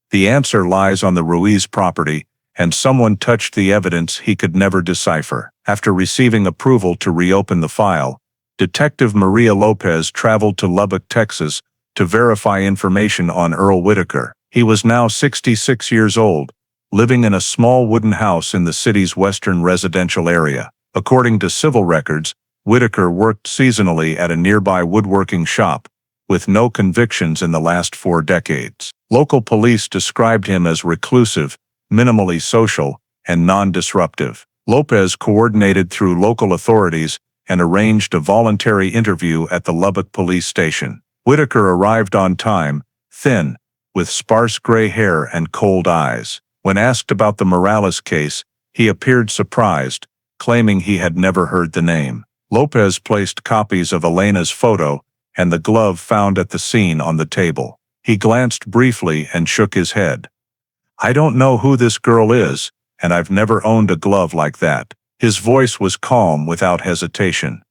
The answer lies on the Ruiz property, and someone touched the evidence he could never decipher." After receiving approval to reopen the file, Detective Maria Lopez traveled to Lubbock, Texas, to verify information on Earl Whitaker. He was now 66 years old, living in a small wooden house in the city's western residential area. According to civil records, Whitaker worked seasonally at a nearby woodworking shop, with no convictions in the last 4 decades. Local police described him as reclusive, minimally social, and non-disruptive. Lopez coordinated through local authorities and arranged a voluntary interview at the Lubbock police station. Whitaker arrived on time, thin, with sparse gray hair and cold eyes. When asked about the Morales case, he appeared surprised, claiming he had never heard the name. Lopez placed copies of Elena's photo and the glove found at the scene on the table. He glanced briefly and shook his head. "I don't know who this girl is, and I've never owned a glove like that." His voice was calm without hesitation.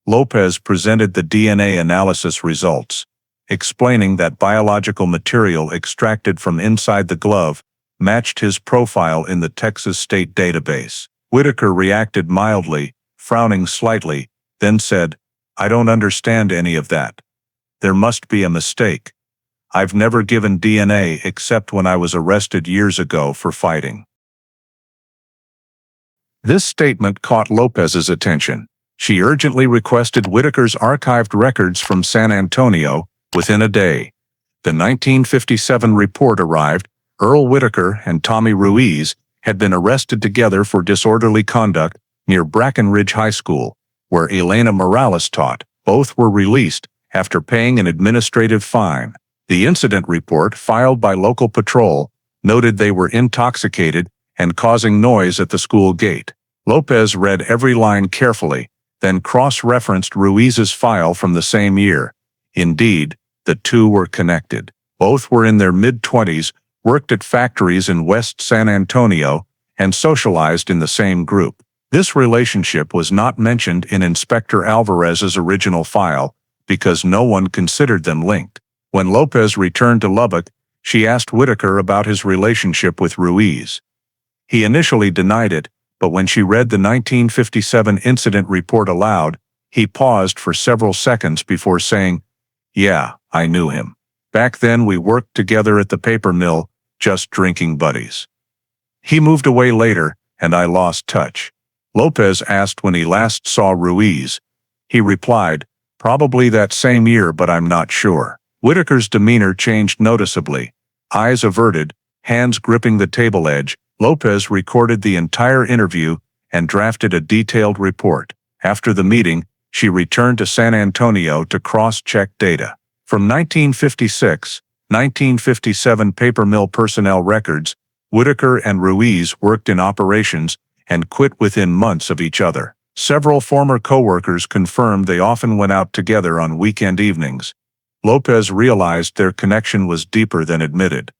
Lopez presented the DNA analysis results, explaining that biological material extracted from inside the glove matched his profile in the Texas state database. Whitaker reacted mildly, frowning slightly, then said, "I don't understand any of that. There must be a mistake." I've never given DNA except when I was arrested years ago for fighting. This statement caught Lopez's attention. She urgently requested Whitaker's archived records from San Antonio within a day. The 1957 report arrived. Earl Whitaker and Tommy Ruiz had been arrested together for disorderly conduct near Brackenridge High School, where Elena Morales taught. Both were released after paying an administrative fine. The incident report, filed by local patrol, noted they were intoxicated and causing noise at the school gate. Lopez read every line carefully, then cross-referenced Ruiz's file from the same year. Indeed, the two were connected. Both were in their mid-20s, worked at factories in West San Antonio, and socialized in the same group. This relationship was not mentioned in Inspector Alvarez's original file because no one considered them linked. When Lopez returned to Lubbock, she asked Whitaker about his relationship with Ruiz. He initially denied it, but when she read the 1957 incident report aloud, he paused for several seconds before saying, "Yeah, I knew him. Back then we worked together at the paper mill, just drinking buddies. He moved away later, and I lost touch." Lopez asked when he last saw Ruiz. He replied, "Probably that same year, but I'm not sure." Whitaker's demeanor changed noticeably. Eyes averted, hands gripping the table edge, Lopez recorded the entire interview and drafted a detailed report. After the meeting, she returned to San Antonio to cross-check data. From 1956, 1957 paper mill personnel records, Whitaker and Ruiz worked in operations and quit within months of each other. Several former co-workers confirmed they often went out together on weekend evenings. Lopez realized their connection was deeper than admitted.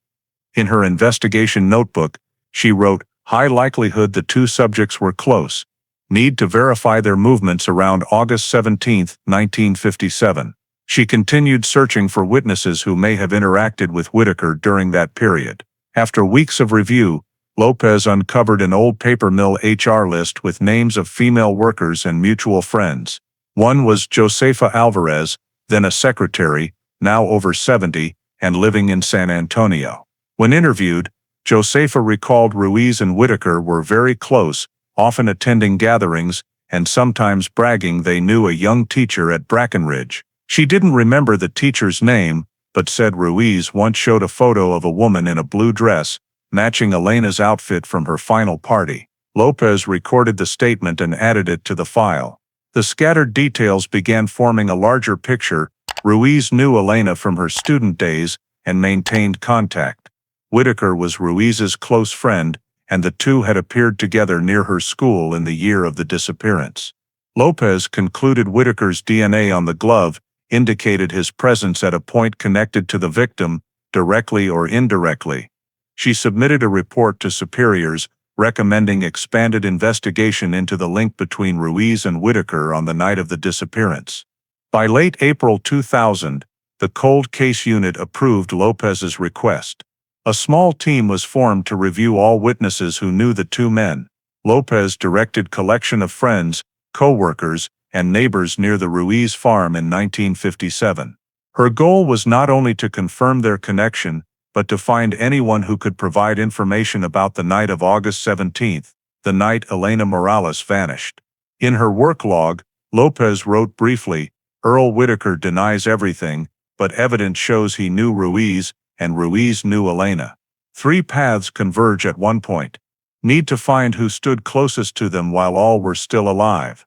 In her investigation notebook, she wrote, "High likelihood the two subjects were close. Need to verify their movements around August 17, 1957. She continued searching for witnesses who may have interacted with Whitaker during that period. After weeks of review, Lopez uncovered an old paper mill HR list with names of female workers and mutual friends. One was Josefa Alvarez, then a secretary, now over 70, and living in San Antonio. When interviewed, Josefa recalled Ruiz and Whitaker were very close, often attending gatherings, and sometimes bragging they knew a young teacher at Brackenridge. She didn't remember the teacher's name, but said Ruiz once showed a photo of a woman in a blue dress, matching Elena's outfit from her final party. Lopez recorded the statement and added it to the file. The scattered details began forming a larger picture. Ruiz knew Elena from her student days and maintained contact. Whitaker was Ruiz's close friend, and the two had appeared together near her school in the year of the disappearance. Lopez concluded Whitaker's DNA on the glove indicated his presence at a point connected to the victim, directly or indirectly. She submitted a report to superiors, recommending expanded investigation into the link between Ruiz and Whitaker on the night of the disappearance. By late April 2000, the Cold Case Unit approved Lopez's request. A small team was formed to review all witnesses who knew the two men. Lopez directed collection of friends, co-workers, and neighbors near the Ruiz farm in 1957. Her goal was not only to confirm their connection, but to find anyone who could provide information about the night of August 17, the night Elena Morales vanished. In her work log, Lopez wrote briefly, "Earl Whitaker denies everything, but evidence shows he knew Ruiz, and Ruiz knew Elena. Three paths converge at one point. Need to find who stood closest to them while all were still alive."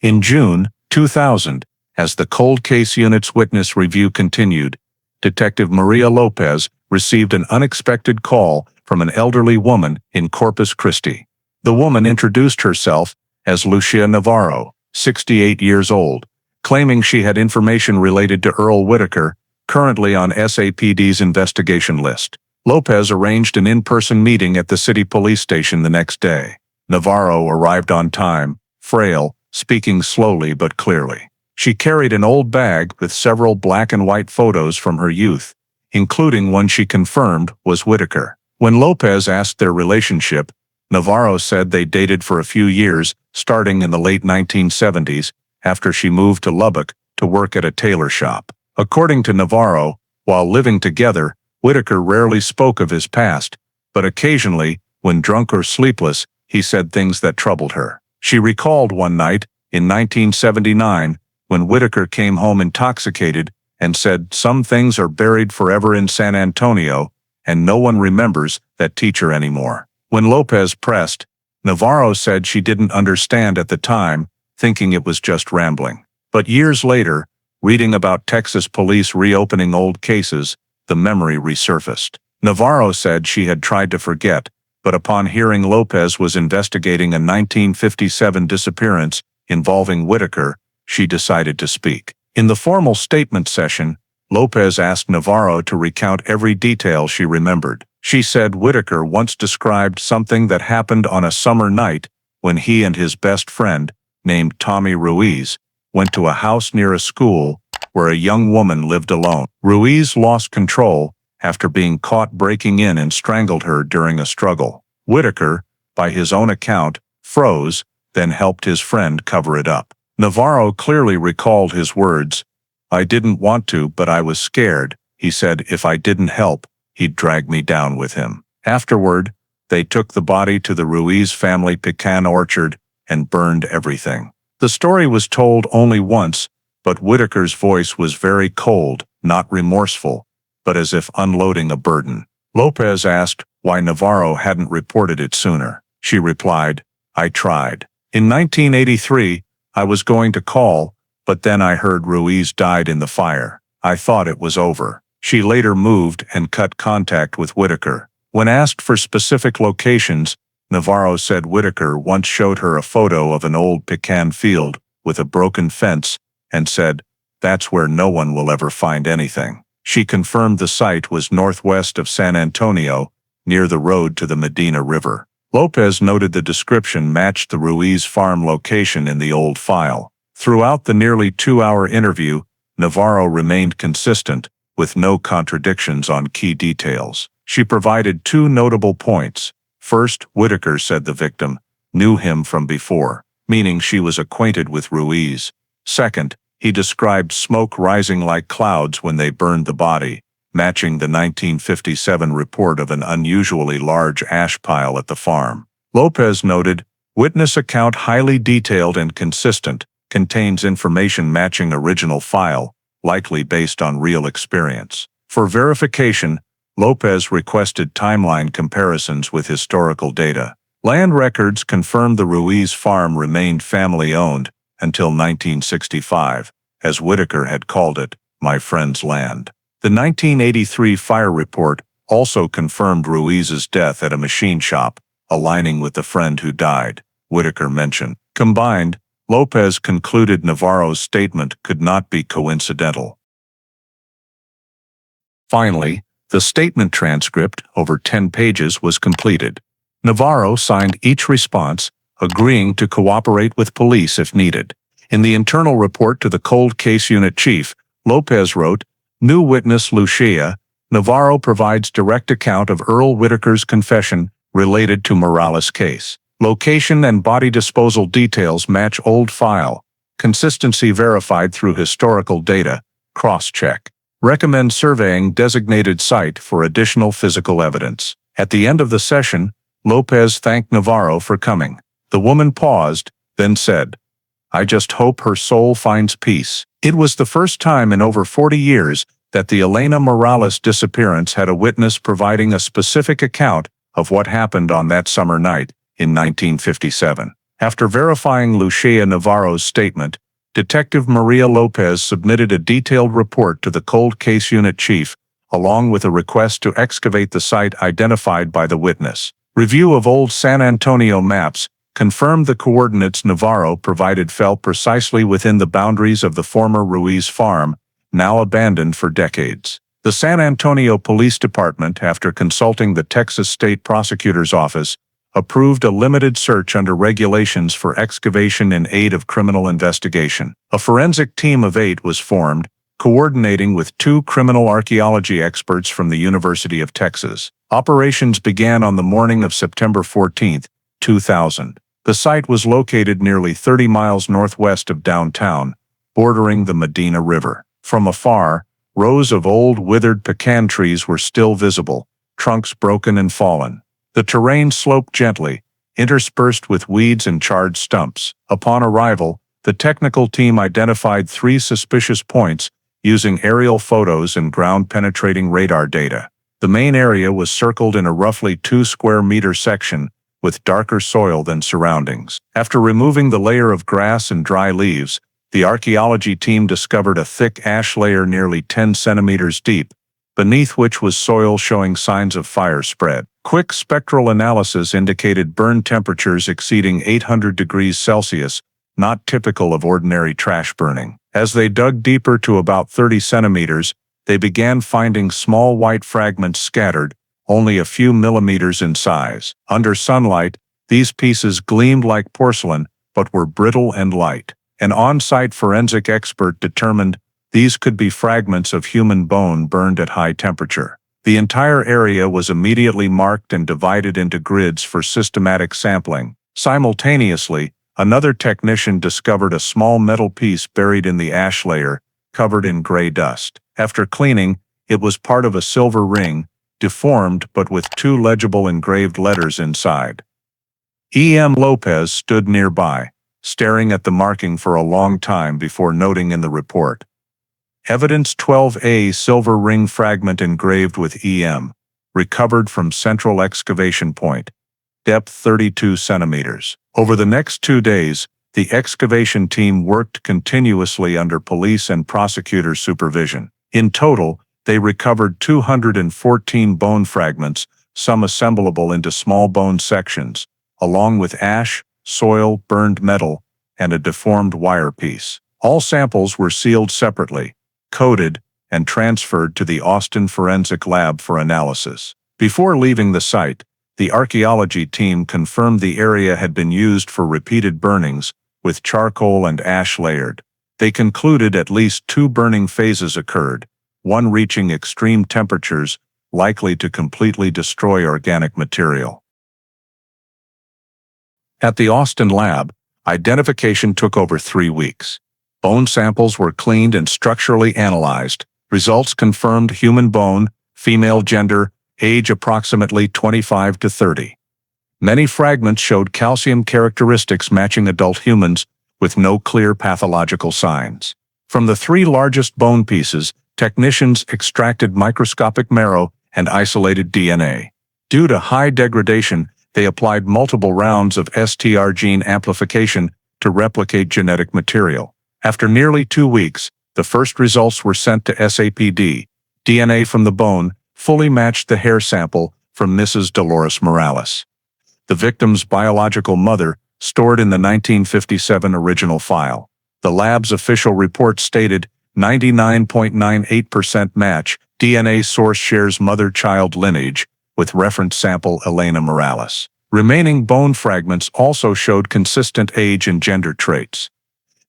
In June 2000, as the Cold Case Unit's witness review continued, Detective Maria Lopez received an unexpected call from an elderly woman in Corpus Christi. The woman introduced herself as Lucia Navarro, 68 years old, claiming she had information related to Earl Whitaker, currently on SAPD's investigation list. Lopez arranged an in-person meeting at the city police station the next day. Navarro arrived on time, frail, speaking slowly but clearly. She carried an old bag with several black and white photos from her youth, including one she confirmed was Whitaker. When Lopez asked their relationship, Navarro said they dated for a few years, starting in the late 1970s, after she moved to Lubbock to work at a tailor shop. According to Navarro, while living together, Whitaker rarely spoke of his past, but occasionally, when drunk or sleepless, he said things that troubled her. She recalled one night, in 1979, when Whitaker came home intoxicated and said, "Some things are buried forever in San Antonio, and no one remembers that teacher anymore." When Lopez pressed, Navarro said she didn't understand at the time, thinking it was just rambling. But years later, reading about Texas police reopening old cases, the memory resurfaced. Navarro said she had tried to forget, but upon hearing Lopez was investigating a 1957 disappearance involving Whitaker, she decided to speak. In the formal statement session, Lopez asked Navarro to recount every detail she remembered. She said Whitaker once described something that happened on a summer night when he and his best friend, named Tommy Ruiz, went to a house near a school where a young woman lived alone. Ruiz lost control after being caught breaking in and strangled her during a struggle. Whitaker, by his own account, froze, then helped his friend cover it up. Navarro clearly recalled his words. "I didn't want to, but I was scared," he said. "If I didn't help, he'd drag me down with him." Afterward, they took the body to the Ruiz family pecan orchard and burned everything. The story was told only once, but Whitaker's voice was very cold, not remorseful, but as if unloading a burden. Lopez asked why Navarro hadn't reported it sooner. She replied, "I tried. In 1983, I was going to call, but then I heard Ruiz died in the fire. I thought it was over." She later moved and cut contact with Whitaker. When asked for specific locations, Navarro said Whitaker once showed her a photo of an old pecan field with a broken fence and said, "That's where no one will ever find anything." She confirmed the site was northwest of San Antonio, near the road to the Medina River. Lopez noted the description matched the Ruiz farm location in the old file. Throughout the nearly 2-hour interview, Navarro remained consistent, with no contradictions on key details. She provided two notable points. First, Whitaker said the victim knew him from before, meaning she was acquainted with Ruiz. Second, he described smoke rising like clouds when they burned the body, matching the 1957 report of an unusually large ash pile at the farm. Lopez noted, "Witness account highly detailed and consistent, contains information matching original file, likely based on real experience." For verification, Lopez requested timeline comparisons with historical data. Land records confirmed the Ruiz farm remained family-owned until 1965, as Whitaker had called it, "my friend's land." The 1983 fire report also confirmed Ruiz's death at a machine shop, aligning with the friend who died, Whitaker mentioned. Combined, Lopez concluded Navarro's statement could not be coincidental. Finally, the statement transcript, over 10 pages, was completed. Navarro signed each response, agreeing to cooperate with police if needed. In the internal report to the Cold Case Unit Chief, Lopez wrote, "New witness Lucia, Navarro provides direct account of Earl Whitaker's confession related to Morales' case. Location and body disposal details match old file. Consistency verified through historical data. Cross-check. Recommend surveying designated site for additional physical evidence." At the end of the session, Lopez thanked Navarro for coming. The woman paused, then said, "I just hope her soul finds peace." It was the first time in over 40 years that the Elena Morales disappearance had a witness providing a specific account of what happened on that summer night in 1957. After verifying Lucia Navarro's statement, Detective Maria Lopez submitted a detailed report to the Cold Case Unit Chief, along with a request to excavate the site identified by the witness. Review of old San Antonio maps confirmed the coordinates Navarro provided fell precisely within the boundaries of the former Ruiz farm, now abandoned for decades. The San Antonio Police Department, after consulting the Texas State Prosecutor's Office, approved a limited search under regulations for excavation in aid of criminal investigation. A forensic team of 8 was formed, coordinating with 2 criminal archaeology experts from the University of Texas. Operations began on the morning of September 14, 2000. The site was located nearly 30 miles northwest of downtown, bordering the Medina River. From afar, Rows of old withered pecan trees were still visible, trunks broken and fallen. The terrain sloped gently, interspersed with weeds and charred stumps. Upon arrival, the technical team identified 3 suspicious points using aerial photos and ground-penetrating radar data. The main area was circled in a roughly 2-square-meter section with darker soil than surroundings. After removing the layer of grass and dry leaves, the archaeology team discovered a thick ash layer nearly 10 centimeters deep, beneath which was soil showing signs of fire spread. Quick spectral analysis indicated burn temperatures exceeding 800 degrees Celsius, not typical of ordinary trash burning. As they dug deeper to about 30 centimeters, they began finding small white fragments scattered, only a few millimeters in size. Under sunlight, these pieces gleamed like porcelain, but were brittle and light. An on-site forensic expert determined these could be fragments of human bone burned at high temperature. The entire area was immediately marked and divided into grids for systematic sampling. Simultaneously, another technician discovered a small metal piece buried in the ash layer, covered in gray dust. After cleaning, it was part of a silver ring, deformed but with 2 legible engraved letters inside. E.M. Lopez stood nearby, staring at the marking for a long time before noting in the report, "Evidence 12A silver ring fragment engraved with E.M. recovered from central excavation point. Depth 32 centimeters." Over the next 2 days, the excavation team worked continuously under police and prosecutor supervision. In total, they recovered 214 bone fragments, some assemblable into small bone sections, along with ash, soil, burned metal, and a deformed wire piece. All samples were sealed separately, coded, and transferred to the Austin Forensic Lab for analysis. Before leaving the site, the archaeology team confirmed the area had been used for repeated burnings, with charcoal and ash layered. They concluded at least 2 burning phases occurred, one reaching extreme temperatures, likely to completely destroy organic material. At the Austin lab, identification took over 3 weeks. Bone samples were cleaned and structurally analyzed. Results confirmed human bone, female gender, age approximately 25 to 30. Many fragments showed calcium characteristics matching adult humans, with no clear pathological signs. From the 3 largest bone pieces, technicians extracted microscopic marrow and isolated DNA. Due to high degradation, they applied multiple rounds of STR gene amplification to replicate genetic material. After nearly 2 weeks, the first results were sent to SAPD. DNA from the bone fully matched the hair sample from Mrs. Dolores Morales, the victim's biological mother, stored in the 1957 original file. The lab's official report stated 99.98% match. DNA source shares mother-child lineage, with reference sample Elena Morales. Remaining bone fragments also showed consistent age and gender traits.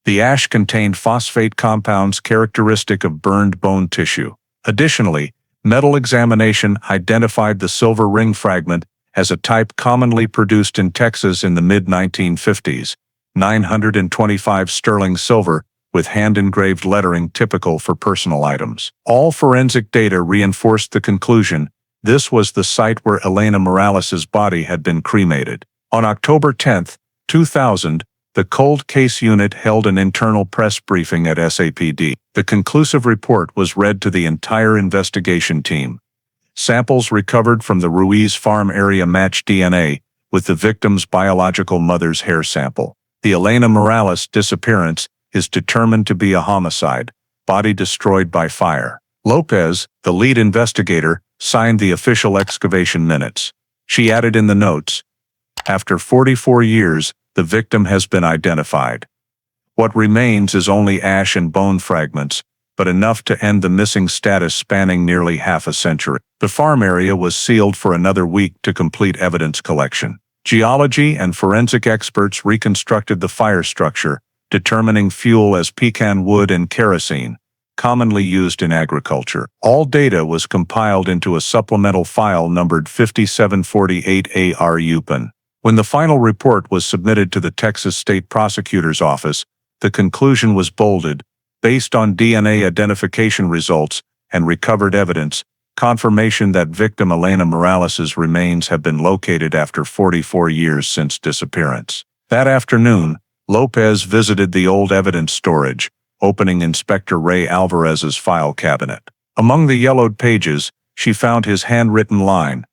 The ash contained phosphate compounds characteristic of burned bone tissue. Additionally, metal examination identified the silver ring fragment as a type commonly produced in Texas in the mid-1950s, 925 sterling silver, with hand-engraved lettering typical for personal items. All forensic data reinforced the conclusion this was the site where Elena Morales' body had been cremated. On October 10, 2000, the Cold Case Unit held an internal press briefing at SAPD. The conclusive report was read to the entire investigation team. Samples recovered from the Ruiz farm area matched DNA with the victim's biological mother's hair sample. The Elena Morales disappearance is determined to be a homicide, body destroyed by fire. Lopez, the lead investigator, signed the official excavation minutes. She added in the notes, "After 44 years, the victim has been identified. What remains is only ash and bone fragments, but enough to end the missing status spanning nearly half a century." The farm area was sealed for another week to complete evidence collection. Geology and forensic experts reconstructed the fire structure, determining fuel as pecan wood and kerosene, commonly used in agriculture. All data was compiled into a supplemental file numbered 5748 AR-UPAN. When the final report was submitted to the Texas State Prosecutor's Office, the conclusion was bolded. Based on DNA identification results, and recovered evidence, confirmation that victim Elena Morales' remains have been located after 44 years since disappearance. That afternoon, Lopez visited the old evidence storage, opening Inspector Ray Alvarez's file cabinet. Among the yellowed pages, she found his handwritten line,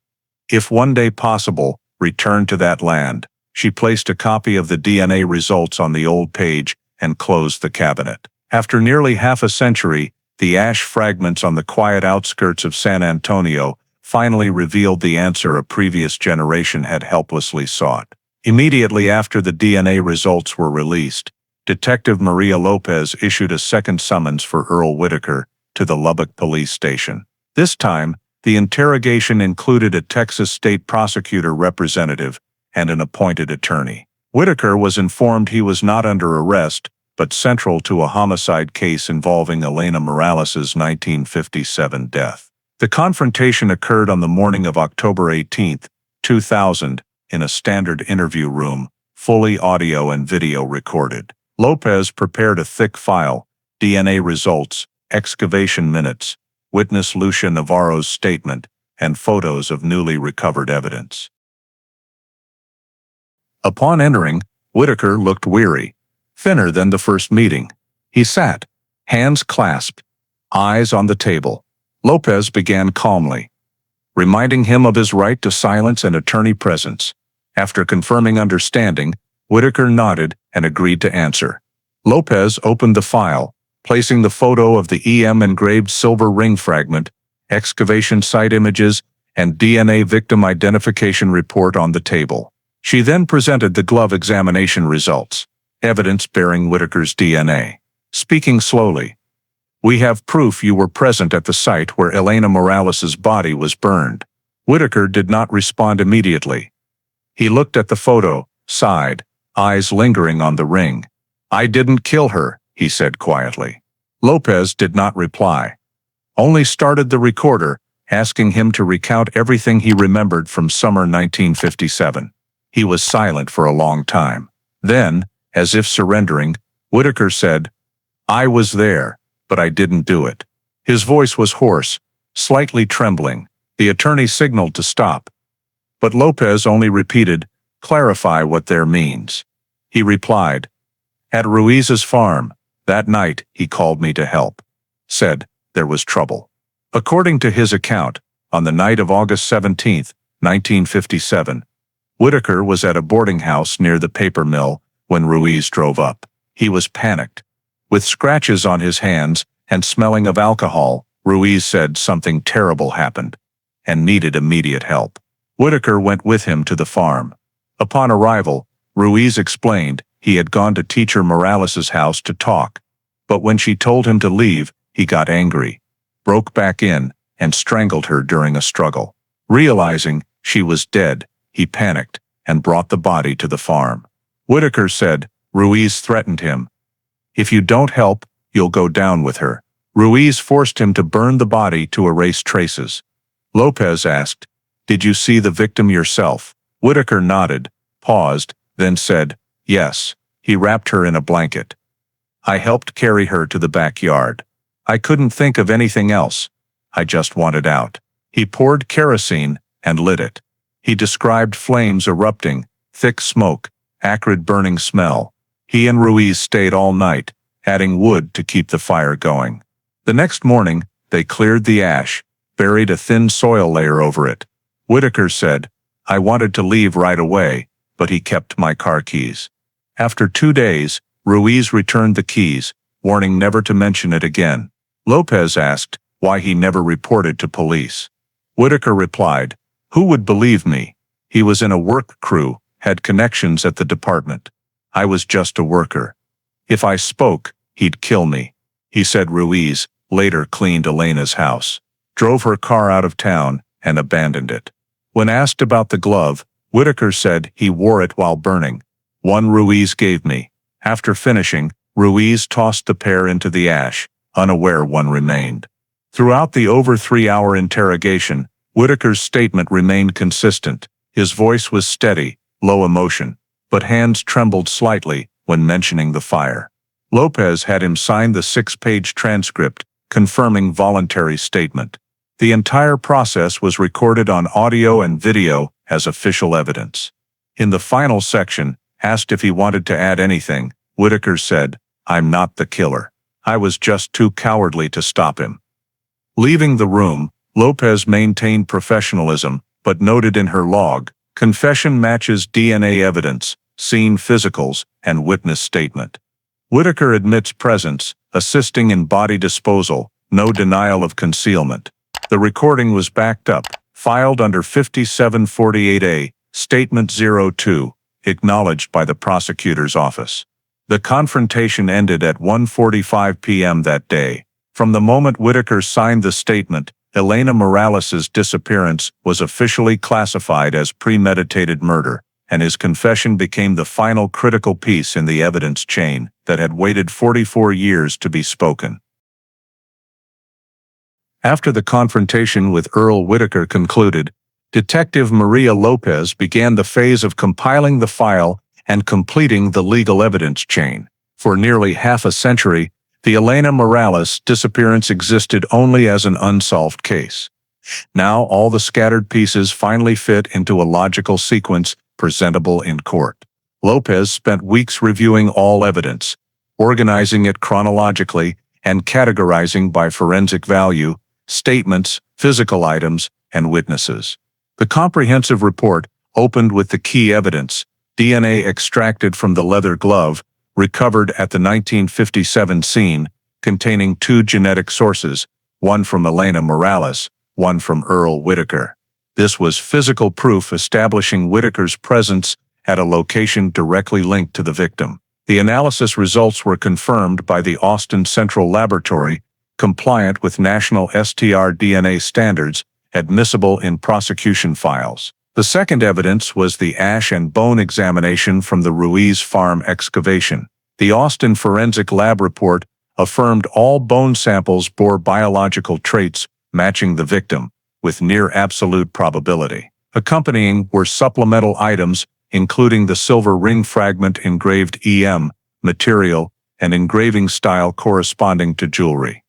"If one day possible, return to that land." She placed a copy of the DNA results on the old page and closed the cabinet. After nearly half a century, the ash fragments on the quiet outskirts of San Antonio finally revealed the answer a previous generation had helplessly sought. Immediately after the DNA results were released, Detective Maria Lopez issued a second summons for Earl Whitaker to the Lubbock police station. This time, the interrogation included a Texas state prosecutor representative and an appointed attorney. Whitaker was informed he was not under arrest, but central to a homicide case involving Elena Morales' 1957 death. The confrontation occurred on the morning of October 18, 2000, in a standard interview room, fully audio and video recorded. Lopez prepared a thick file, DNA results, excavation minutes, witness Lucia Navarro's statement, and photos of newly recovered evidence. Upon entering, Whitaker looked weary, thinner than the first meeting. He sat, hands clasped, eyes on the table. Lopez began calmly, reminding him of his right to silence and attorney presence. After confirming understanding, Whitaker nodded and agreed to answer. Lopez opened the file, placing the photo of the EM-engraved silver ring fragment, excavation site images, and DNA victim identification report on the table. She then presented the glove examination results, evidence bearing Whitaker's DNA. Speaking slowly, "We have proof you were present at the site where Elena Morales' body was burned." Whitaker did not respond immediately. He looked at the photo, sighed, eyes lingering on the ring. "I didn't kill her," he said quietly. Lopez did not reply, only started the recorder, asking him to recount everything he remembered from summer 1957. He was silent for a long time. Then, as if surrendering, Whitaker said, "I was there, but I didn't do it." His voice was hoarse, slightly trembling. The attorney signaled to stop. But Lopez only repeated, "Clarify what there means." He replied, "At Ruiz's farm, that night he called me to help. Said there was trouble." According to his account, on the night of August 17, 1957, Whitaker was at a boarding house near the paper mill when Ruiz drove up. He was panicked. With scratches on his hands and smelling of alcohol, Ruiz said something terrible happened and needed immediate help. Whitaker went with him to the farm. Upon arrival, Ruiz explained he had gone to teacher Morales' house to talk, but when she told him to leave, he got angry, broke back in, and strangled her during a struggle. Realizing she was dead, he panicked and brought the body to the farm. Whitaker said Ruiz threatened him, "If you don't help, you'll go down with her." Ruiz forced him to burn the body to erase traces. Lopez asked, "Did you see the victim yourself?" Whitaker nodded, paused, then said, "Yes." He wrapped her in a blanket. "I helped carry her to the backyard. I couldn't think of anything else. I just wanted out." He poured kerosene and lit it. He described flames erupting, thick smoke, acrid burning smell. He and Ruiz stayed all night, adding wood to keep the fire going. The next morning, they cleared the ash, buried a thin soil layer over it. Whitaker said, "I wanted to leave right away, but he kept my car keys." After 2 days, Ruiz returned the keys, warning never to mention it again. Lopez asked why he never reported to police. Whitaker replied, "Who would believe me? He was in a work crew, had connections at the department. I was just a worker. If I spoke, he'd kill me." He said Ruiz later cleaned Elena's house, drove her car out of town, and abandoned it. When asked about the glove, Whitaker said he wore it while burning. "One Ruiz gave me." After finishing, Ruiz tossed the pair into the ash, unaware one remained. Throughout the over 3-hour interrogation, Whitaker's statement remained consistent. His voice was steady, low emotion, but hands trembled slightly when mentioning the fire. Lopez had him sign the 6-page transcript, confirming voluntary statement. The entire process was recorded on audio and video as official evidence. In the final section, asked if he wanted to add anything, Whitaker said, "I'm not the killer. I was just too cowardly to stop him." Leaving the room, Lopez maintained professionalism, but noted in her log, confession matches DNA evidence, scene physicals, and witness statement. Whitaker admits presence, assisting in body disposal, no denial of concealment. The recording was backed up, filed under 5748A, Statement 02, acknowledged by the prosecutor's office. The confrontation ended at 1:45 p.m. that day. From the moment Whitaker signed the statement, Elena Morales' disappearance was officially classified as premeditated murder, and his confession became the final critical piece in the evidence chain that had waited 44 years to be spoken. After the confrontation with Earl Whitaker concluded, Detective Maria Lopez began the phase of compiling the file and completing the legal evidence chain. For nearly half a century, the Elena Morales disappearance existed only as an unsolved case. Now all the scattered pieces finally fit into a logical sequence presentable in court. Lopez spent weeks reviewing all evidence, organizing it chronologically, and categorizing by forensic value, statements, physical items, and witnesses. The comprehensive report opened with the key evidence, DNA extracted from the leather glove, recovered at the 1957 scene, containing 2 genetic sources, one from Elena Morales, one from Earl Whitaker. This was physical proof establishing Whitaker's presence at a location directly linked to the victim. The analysis results were confirmed by the Austin Central Laboratory, compliant with national STR-DNA standards, admissible in prosecution files. The second evidence was the ash and bone examination from the Ruiz Farm excavation. The Austin Forensic Lab report affirmed all bone samples bore biological traits matching the victim, with near absolute probability. Accompanying were supplemental items, including the silver ring fragment engraved EM material and engraving style corresponding to jewelry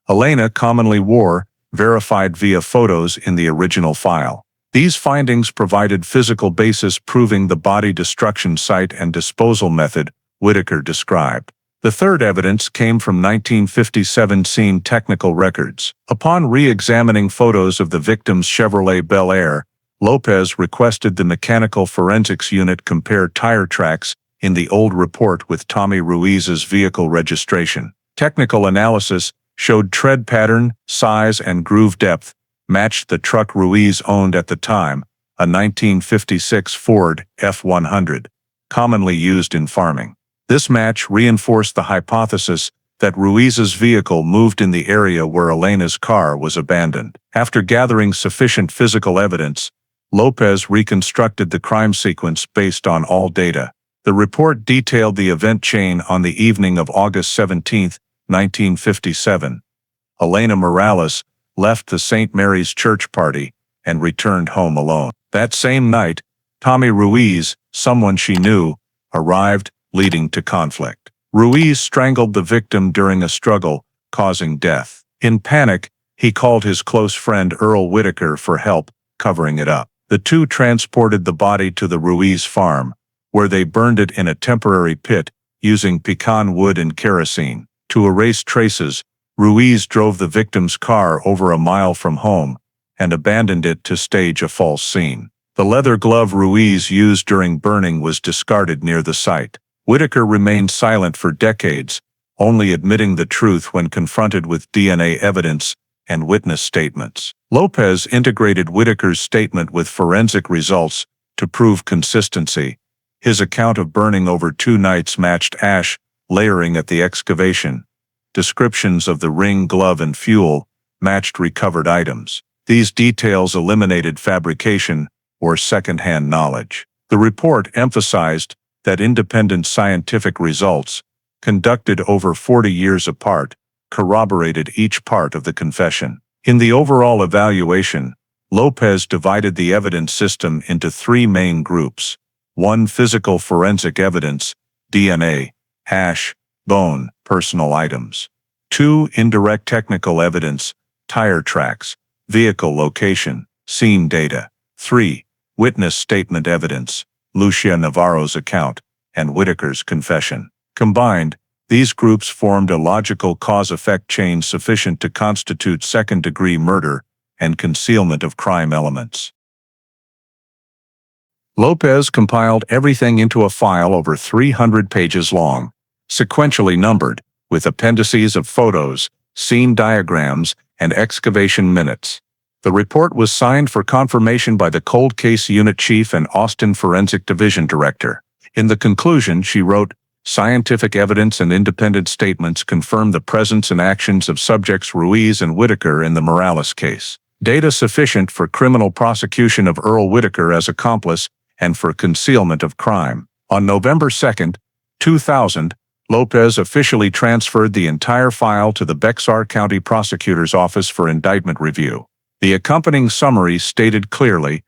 Elena commonly wore, verified via photos in the original file. These findings provided physical basis proving the body destruction site and disposal method Whitaker described. The third evidence came from 1957 scene technical records. Upon re-examining photos of the victim's Chevrolet Bel Air, Lopez requested the mechanical forensics unit compare tire tracks in the old report with Tommy Ruiz's vehicle registration. Technical analysis showed tread pattern, size, and groove depth matched the truck Ruiz owned at the time, a 1956 Ford F-100, commonly used in farming. This match reinforced the hypothesis that Ruiz's vehicle moved in the area where Elena's car was abandoned. After gathering sufficient physical evidence, Lopez reconstructed the crime sequence based on all data. The report detailed the event chain on the evening of August 17, 1957. Elena Morales left the St. Mary's Church party and returned home alone. That same night, Tommy Ruiz, someone she knew, arrived, leading to conflict. Ruiz strangled the victim during a struggle, causing death. In panic, he called his close friend Earl Whitaker for help, covering it up. The two transported the body to the Ruiz farm, where they burned it in a temporary pit, using pecan wood and kerosene. To erase traces, Ruiz drove the victim's car over a mile from home and abandoned it to stage a false scene. The leather glove Ruiz used during burning was discarded near the site. Whitaker remained silent for decades, only admitting the truth when confronted with DNA evidence and witness statements. Lopez integrated Whitaker's statement with forensic results to prove consistency. His account of burning over 2 nights matched ash layering at the excavation. Descriptions of the ring, glove, and fuel matched recovered items. These details eliminated fabrication or second-hand knowledge. The report emphasized that independent scientific results, conducted over 40 years apart, corroborated each part of the confession. In the overall evaluation, Lopez divided the evidence system into 3 main groups. 1. Physical forensic evidence, DNA, ash, bone, personal items. 2. Indirect technical evidence, tire tracks, vehicle location, scene data. 3. Witness statement evidence, Lucia Navarro's account, and Whitaker's confession. Combined, these groups formed a logical cause-effect chain sufficient to constitute second-degree murder and concealment of crime elements. Lopez compiled everything into a file over 300 pages long, sequentially numbered, with appendices of photos, scene diagrams, and excavation minutes. The report was signed for confirmation by the Cold Case Unit Chief and Austin Forensic Division Director. In the conclusion, she wrote, "Scientific evidence and independent statements confirm the presence and actions of subjects Ruiz and Whitaker in the Morales case. Data sufficient for criminal prosecution of Earl Whitaker as accomplice and for concealment of crime." On November 2, 2000, Lopez officially transferred the entire file to the Bexar County Prosecutor's Office for indictment review. The accompanying summary stated clearly,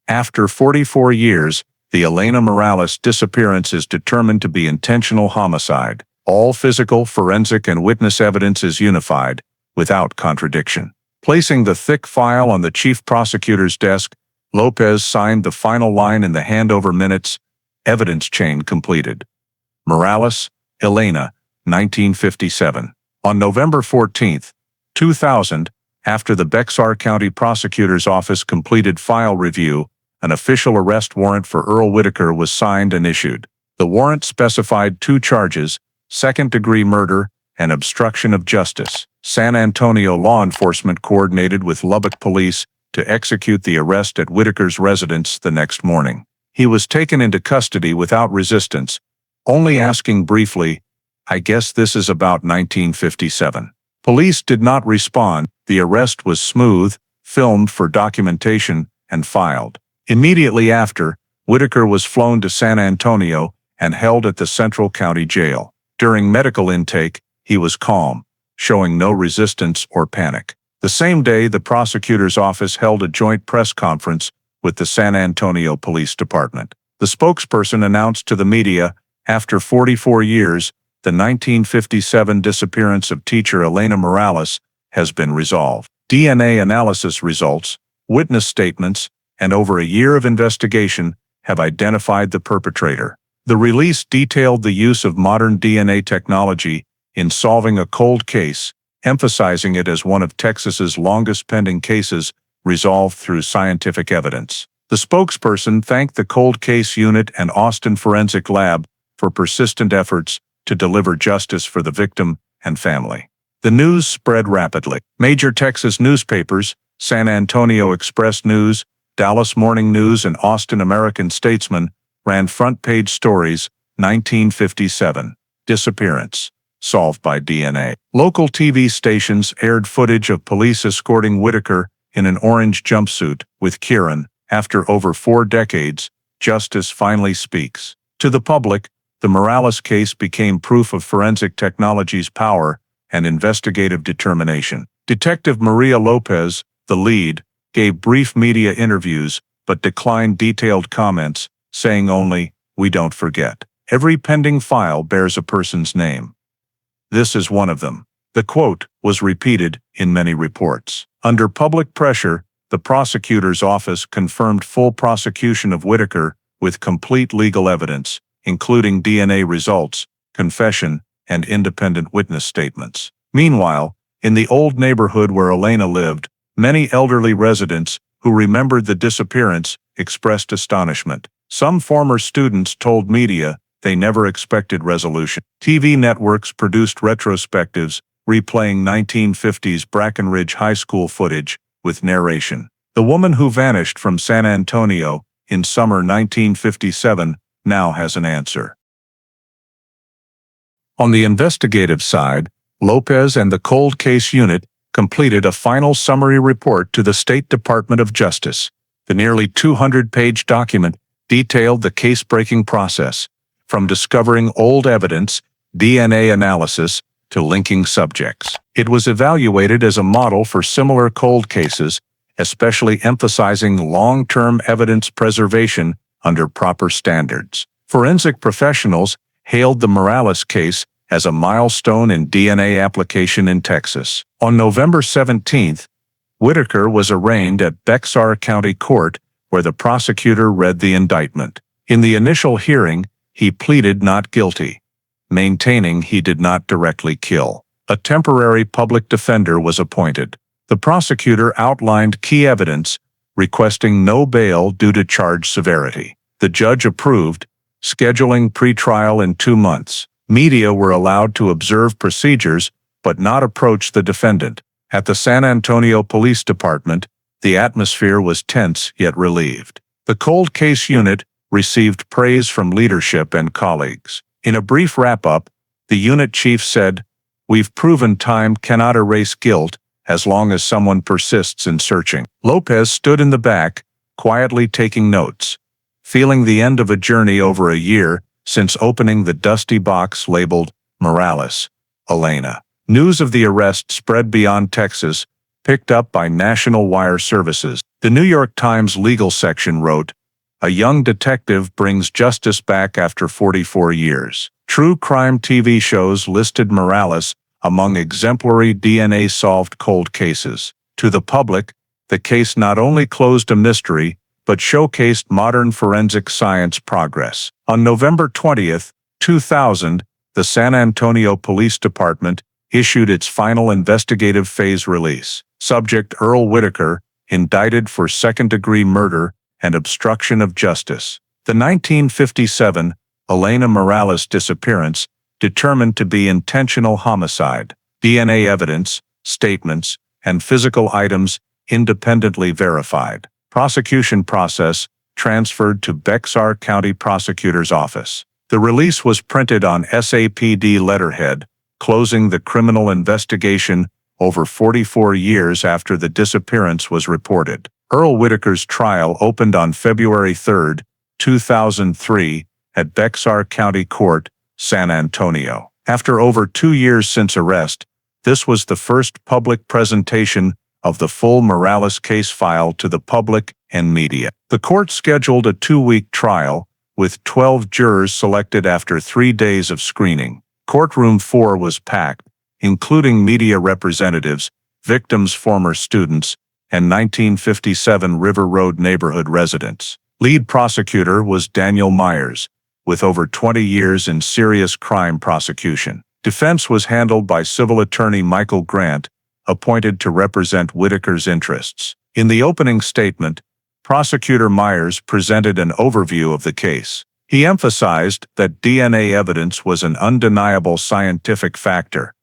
"After 44 years, the Elena Morales disappearance is determined to be intentional homicide. All physical, forensic, and witness evidence is unified, without contradiction." Placing the thick file on the chief prosecutor's desk, Lopez signed the final line in the handover minutes, "Evidence chain completed. Morales, Elena, 1957. On November 14, 2000, after the Bexar County Prosecutor's Office completed file review, an official arrest warrant for Earl Whitaker was signed and issued. The warrant specified 2 charges, second-degree murder and obstruction of justice. San Antonio law enforcement coordinated with Lubbock police to execute the arrest at Whitaker's residence the next morning. He was taken into custody without resistance, only asking briefly, "I guess this is about 1957. Police did not respond. The arrest was smooth, filmed for documentation, and filed. Immediately after, Whitaker was flown to San Antonio and held at the Central County Jail. During medical intake, he was calm, showing no resistance or panic. The same day, the prosecutor's office held a joint press conference with the San Antonio Police Department. The spokesperson announced to the media, "After 44 years, the 1957 disappearance of teacher Elena Morales has been resolved. DNA analysis results, witness statements, and over a year of investigation have identified the perpetrator." The release detailed the use of modern DNA technology in solving a cold case, emphasizing it as one of Texas's longest pending cases resolved through scientific evidence. The spokesperson thanked the Cold Case Unit and Austin Forensic Lab for persistent efforts to deliver justice for the victim and family. The news spread rapidly. Major Texas newspapers, San Antonio Express News, Dallas Morning News, and Austin American Statesman, ran front-page stories, 1957, disappearance, solved by DNA. Local TV stations aired footage of police escorting Whitaker in an orange jumpsuit with Kieran. After over 4 decades, justice finally speaks. To the public, the Morales case became proof of forensic technology's power and investigative determination. Detective Maria Lopez, the lead, gave brief media interviews but declined detailed comments, saying only, "We don't forget. Every pending file bears a person's name. This is one of them." The quote was repeated in many reports. Under public pressure, the prosecutor's office confirmed full prosecution of Whitaker with complete legal evidence, including DNA results, confession, and independent witness statements. Meanwhile, in the old neighborhood where Elena lived, many elderly residents who remembered the disappearance expressed astonishment. Some former students told media they never expected resolution. TV networks produced retrospectives replaying 1950s Brackenridge High School footage with narration. The woman who vanished from San Antonio in summer 1957 now has an answer. On the investigative side, Lopez and the Cold Case Unit completed a final summary report to the State Department of Justice. The nearly 200-page document detailed the case-breaking process, from discovering old evidence, DNA analysis, to linking subjects. It was evaluated as a model for similar cold cases, especially emphasizing long-term evidence preservation under proper standards. Forensic professionals hailed the Morales case as a milestone in DNA application in Texas. On November 17, Whitaker was arraigned at Bexar County Court, where the prosecutor read the indictment. In the initial hearing, he pleaded not guilty, maintaining he did not directly kill. A temporary public defender was appointed. The prosecutor outlined key evidence, requesting no bail due to charge severity. The judge approved, scheduling pretrial in 2 months. Media were allowed to observe procedures, but not approach the defendant. At the San Antonio Police Department, the atmosphere was tense yet relieved. The cold case unit received praise from leadership and colleagues. In a brief wrap-up, the unit chief said, "We've proven time cannot erase guilt as long as someone persists in searching." Lopez stood in the back, quietly taking notes, feeling the end of a journey over a year since opening the dusty box labeled Morales, Elena. News of the arrest spread beyond Texas, picked up by National Wire Services. The New York Times legal section wrote, "A young detective brings justice back after 44 years." True crime TV shows listed Morales among exemplary DNA-solved cold cases. To the public, the case not only closed a mystery, but showcased modern forensic science progress. On November 20, 2000, the San Antonio Police Department issued its final investigative phase release. Subject Earl Whitaker, indicted for second-degree murder and obstruction of justice. The 1957 Elena Morales disappearance determined to be intentional homicide. DNA evidence, statements, and physical items independently verified. Prosecution process transferred to Bexar County Prosecutor's Office. The release was printed on SAPD letterhead, closing the criminal investigation over 44 years after the disappearance was reported. Earl Whitaker's trial opened on February 3, 2003, at Bexar County Court, San Antonio. After over 2 years since arrest, this was the first public presentation of the full Morales case file to the public and media. The court scheduled a 2-week trial, with 12 jurors selected after 3 days of screening. Courtroom 4 was packed, including media representatives, victims' former students, and 1957 River Road neighborhood residents. Lead prosecutor was Daniel Myers, with over 20 years in serious crime prosecution. Defense was handled by civil attorney Michael Grant, appointed to represent Whitaker's interests. In the opening statement, Prosecutor Myers presented an overview of the case. He emphasized that DNA evidence was an undeniable scientific factor,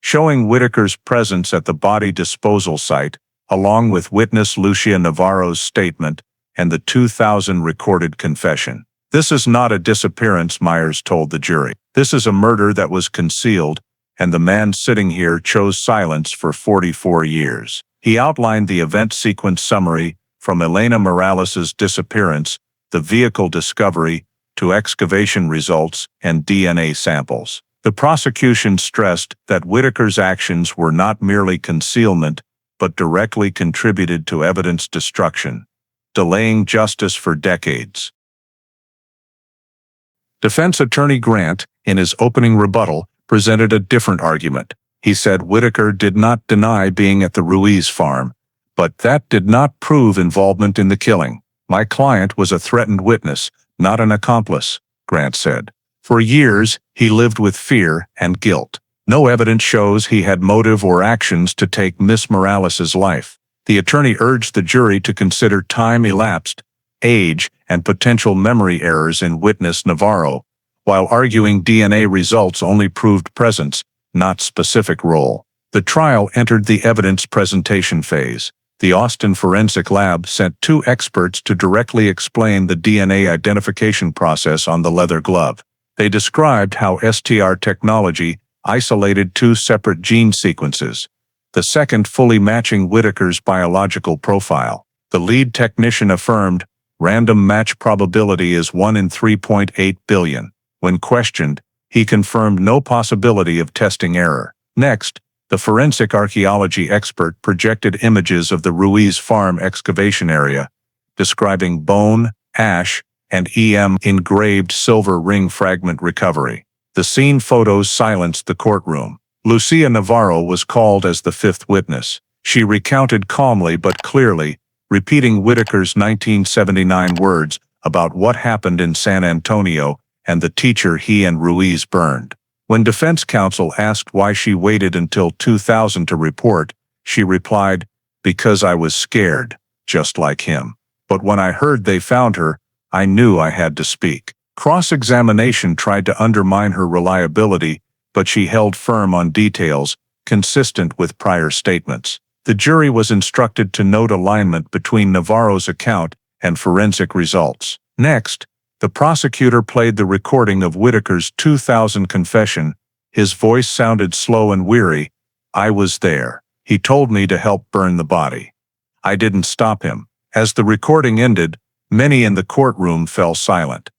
showing Whitaker's presence at the body disposal site, along with witness Lucia Navarro's statement and the 2000 recorded confession. "This is not a disappearance," Myers told the jury. "This is a murder that was concealed, and the man sitting here chose silence for 44 years. He outlined the event sequence summary from Elena Morales' disappearance, the vehicle discovery, to excavation results and DNA samples. The prosecution stressed that Whitaker's actions were not merely concealment, but directly contributed to evidence destruction, delaying justice for decades. Defense attorney Grant, in his opening rebuttal, presented a different argument. He said Whitaker did not deny being at the Ruiz farm, but that did not prove involvement in the killing. "My client was a threatened witness, not an accomplice," Grant said. "For years, he lived with fear and guilt. No evidence shows he had motive or actions to take Miss Morales' life." The attorney urged the jury to consider time elapsed, age, and potential memory errors in witness Navarro, while arguing DNA results only proved presence, not specific role. The trial entered the evidence presentation phase. The Austin Forensic Lab sent 2 experts to directly explain the DNA identification process on the leather glove. They described how STR technology isolated 2 separate gene sequences, the second fully matching Whitaker's biological profile. The lead technician affirmed, "Random match probability is 1 in 3.8 billion. When questioned, he confirmed no possibility of testing error. Next, the forensic archaeology expert projected images of the Ruiz farm excavation area, describing bone, ash, and engraved silver ring fragment recovery. The scene photos silenced the courtroom. Lucia Navarro was called as the fifth witness. She recounted calmly but clearly, repeating Whitaker's 1979 words about what happened in San Antonio and the teacher he and Ruiz burned. When defense counsel asked why she waited until 2000 to report, she replied, "Because I was scared, just like him. But when I heard they found her, I knew I had to speak." Cross-examination tried to undermine her reliability, but she held firm on details, consistent with prior statements. The jury was instructed to note alignment between Navarro's account and forensic results. Next, the prosecutor played the recording of Whitaker's 2000 confession. His voice sounded slow and weary. "I was there. He told me to help burn the body. I didn't stop him." As the recording ended, many in the courtroom fell silent.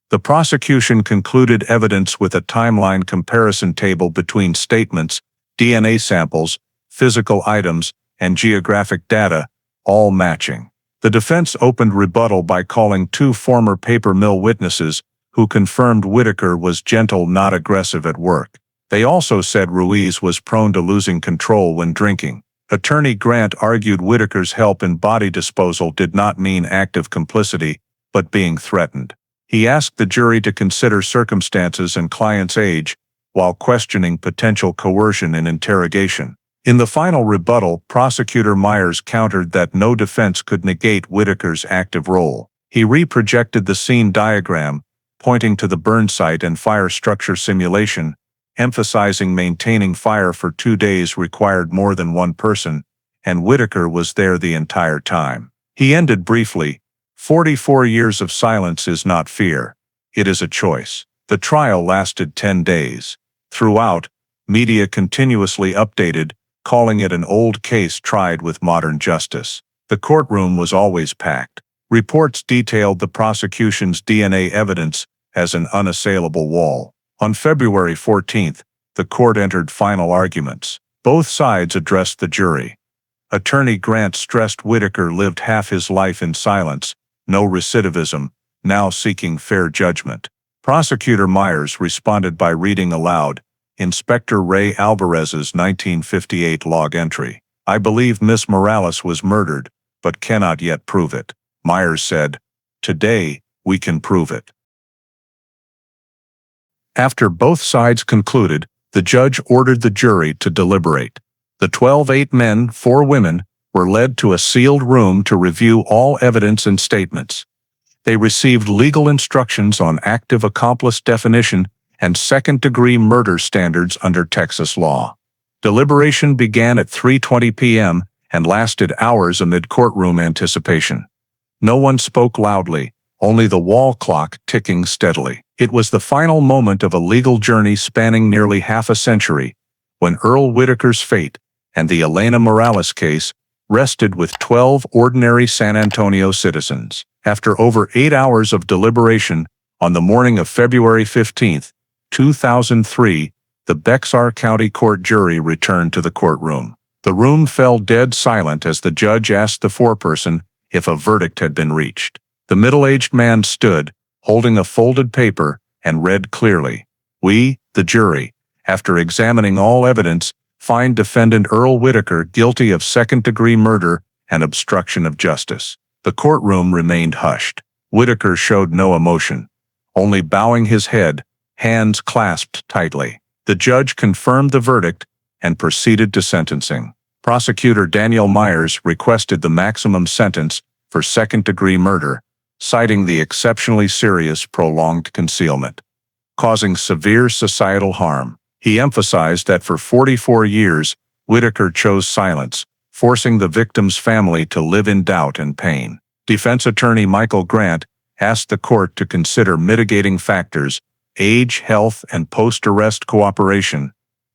The prosecution concluded evidence with a timeline comparison table between statements, DNA samples, physical items, and geographic data, all matching. The defense opened rebuttal by calling two former paper mill witnesses who confirmed Whitaker was gentle, not aggressive at work. They also said Ruiz was prone to losing control when drinking. Attorney Grant argued Whitaker's help in body disposal did not mean active complicity, but being threatened. He asked the jury to consider circumstances and client's age, while questioning potential coercion in interrogation. In the final rebuttal, Prosecutor Myers countered that no defense could negate Whitaker's active role. He reprojected the scene diagram, pointing to the burn site and fire structure simulation, emphasizing maintaining fire for 2 days required more than one person, and Whitaker was there the entire time. He ended briefly, 44 years of silence is not fear. It is a choice. The trial lasted 10 days. Throughout, media continuously updated, calling it an old case tried with modern justice. The courtroom was always packed. Reports detailed the prosecution's DNA evidence as an unassailable wall. On February 14th, the court entered final arguments. Both sides addressed the jury. Attorney Grant stressed Whitaker lived half his life in silence, no recidivism, now seeking fair judgment. Prosecutor Myers responded by reading aloud Inspector Ray Alvarez's 1958 log entry. "I believe Miss Morales was murdered, but cannot yet prove it." Myers said, "Today, we can prove it." After both sides concluded, the judge ordered the jury to deliberate. The 12 men, 4 women, were led to a sealed room to review all evidence and statements. They received legal instructions on active accomplice definition and second-degree murder standards under Texas law. Deliberation began at 3:20 p.m. and lasted hours amid courtroom anticipation. No one spoke loudly, only the wall clock ticking steadily. It was the final moment of a legal journey spanning nearly half a century, when Earl Whitaker's fate and the Elena Morales case rested with 12 ordinary San Antonio citizens. After over 8 hours of deliberation, on the morning of February 15, 2003, the Bexar County Court jury returned to the courtroom. The room fell dead silent as the judge asked the foreperson if a verdict had been reached. The middle-aged man stood, holding a folded paper, and read clearly, "We, the jury, after examining all evidence, find defendant Earl Whitaker guilty of second-degree murder and obstruction of justice." The courtroom remained hushed. Whitaker showed no emotion, only bowing his head, hands clasped tightly. The judge confirmed the verdict and proceeded to sentencing. Prosecutor Daniel Myers requested the maximum sentence for second-degree murder, citing the exceptionally serious prolonged concealment, causing severe societal harm. He emphasized that for 44 years, Whitaker chose silence, forcing the victim's family to live in doubt and pain. Defense attorney Michael Grant asked the court to consider mitigating factors, age, health, and post-arrest cooperation,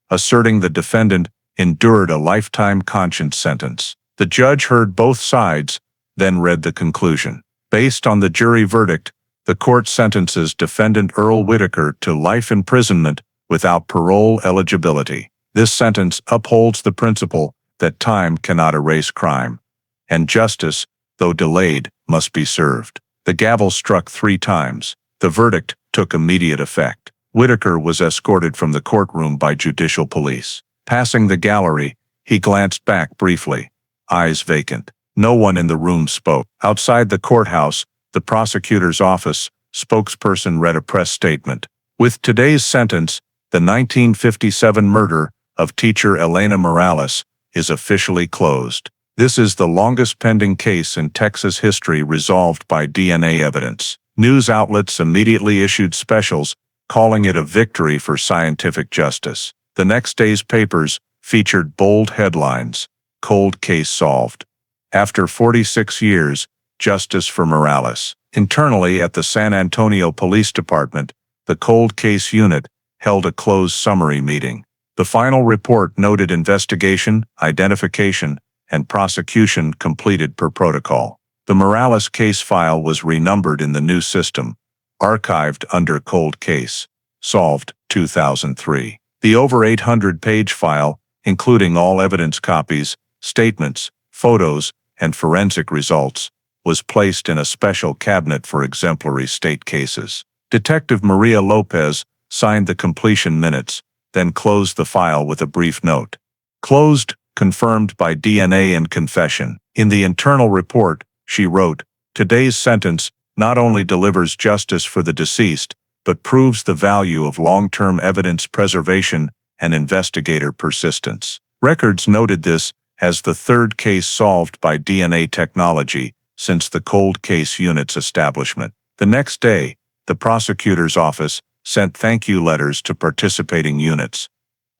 asserting the defendant endured a lifetime conscience sentence. The judge heard both sides, then read the conclusion. Based on the jury verdict, the court sentences defendant Earl Whitaker to life imprisonment without parole eligibility. This sentence upholds the principle that time cannot erase crime, and justice, though delayed, must be served. The gavel struck 3 times. The verdict took immediate effect. Whitaker was escorted from the courtroom by judicial police. Passing the gallery, he glanced back briefly, eyes vacant. No one in the room spoke. Outside the courthouse, the prosecutor's office spokesperson read a press statement. With today's sentence, the 1957 murder of teacher Elena Morales is officially closed. This is the longest pending case in Texas history resolved by DNA evidence. News outlets immediately issued specials, calling it a victory for scientific justice. The next day's papers featured bold headlines: "Cold Case Solved. After 46 years, Justice for Morales." Internally at the San Antonio Police Department, the Cold Case Unit held a closed summary meeting. The final report noted investigation, identification, and prosecution completed per protocol. The Morales case file was renumbered in the new system, archived under Cold Case Solved 2003. The over 800-page file, including all evidence copies, statements, photos, and forensic results, was placed in a special cabinet for exemplary state cases. Detective Maria Lopez signed the completion minutes, then closed the file with a brief note. "Closed, confirmed by DNA and confession." In the internal report, she wrote, "Today's sentence not only delivers justice for the deceased, but proves the value of long-term evidence preservation and investigator persistence." Records noted this as the third case solved by DNA technology since the Cold Case Unit's establishment. The next day, the prosecutor's office sent thank you letters to participating units: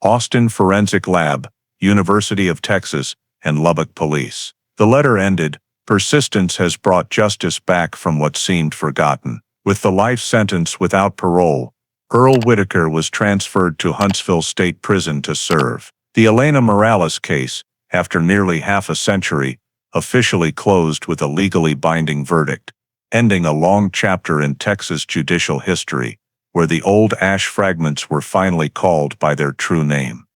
Austin Forensic Lab, University of Texas, and Lubbock Police. The letter ended, "Persistence has brought justice back from what seemed forgotten." With the life sentence without parole, Earl Whitaker was transferred to Huntsville State Prison to serve. The Elena Morales case, after nearly half a century, officially closed with a legally binding verdict, ending a long chapter in Texas judicial history, where the old ash fragments were finally called by their true name.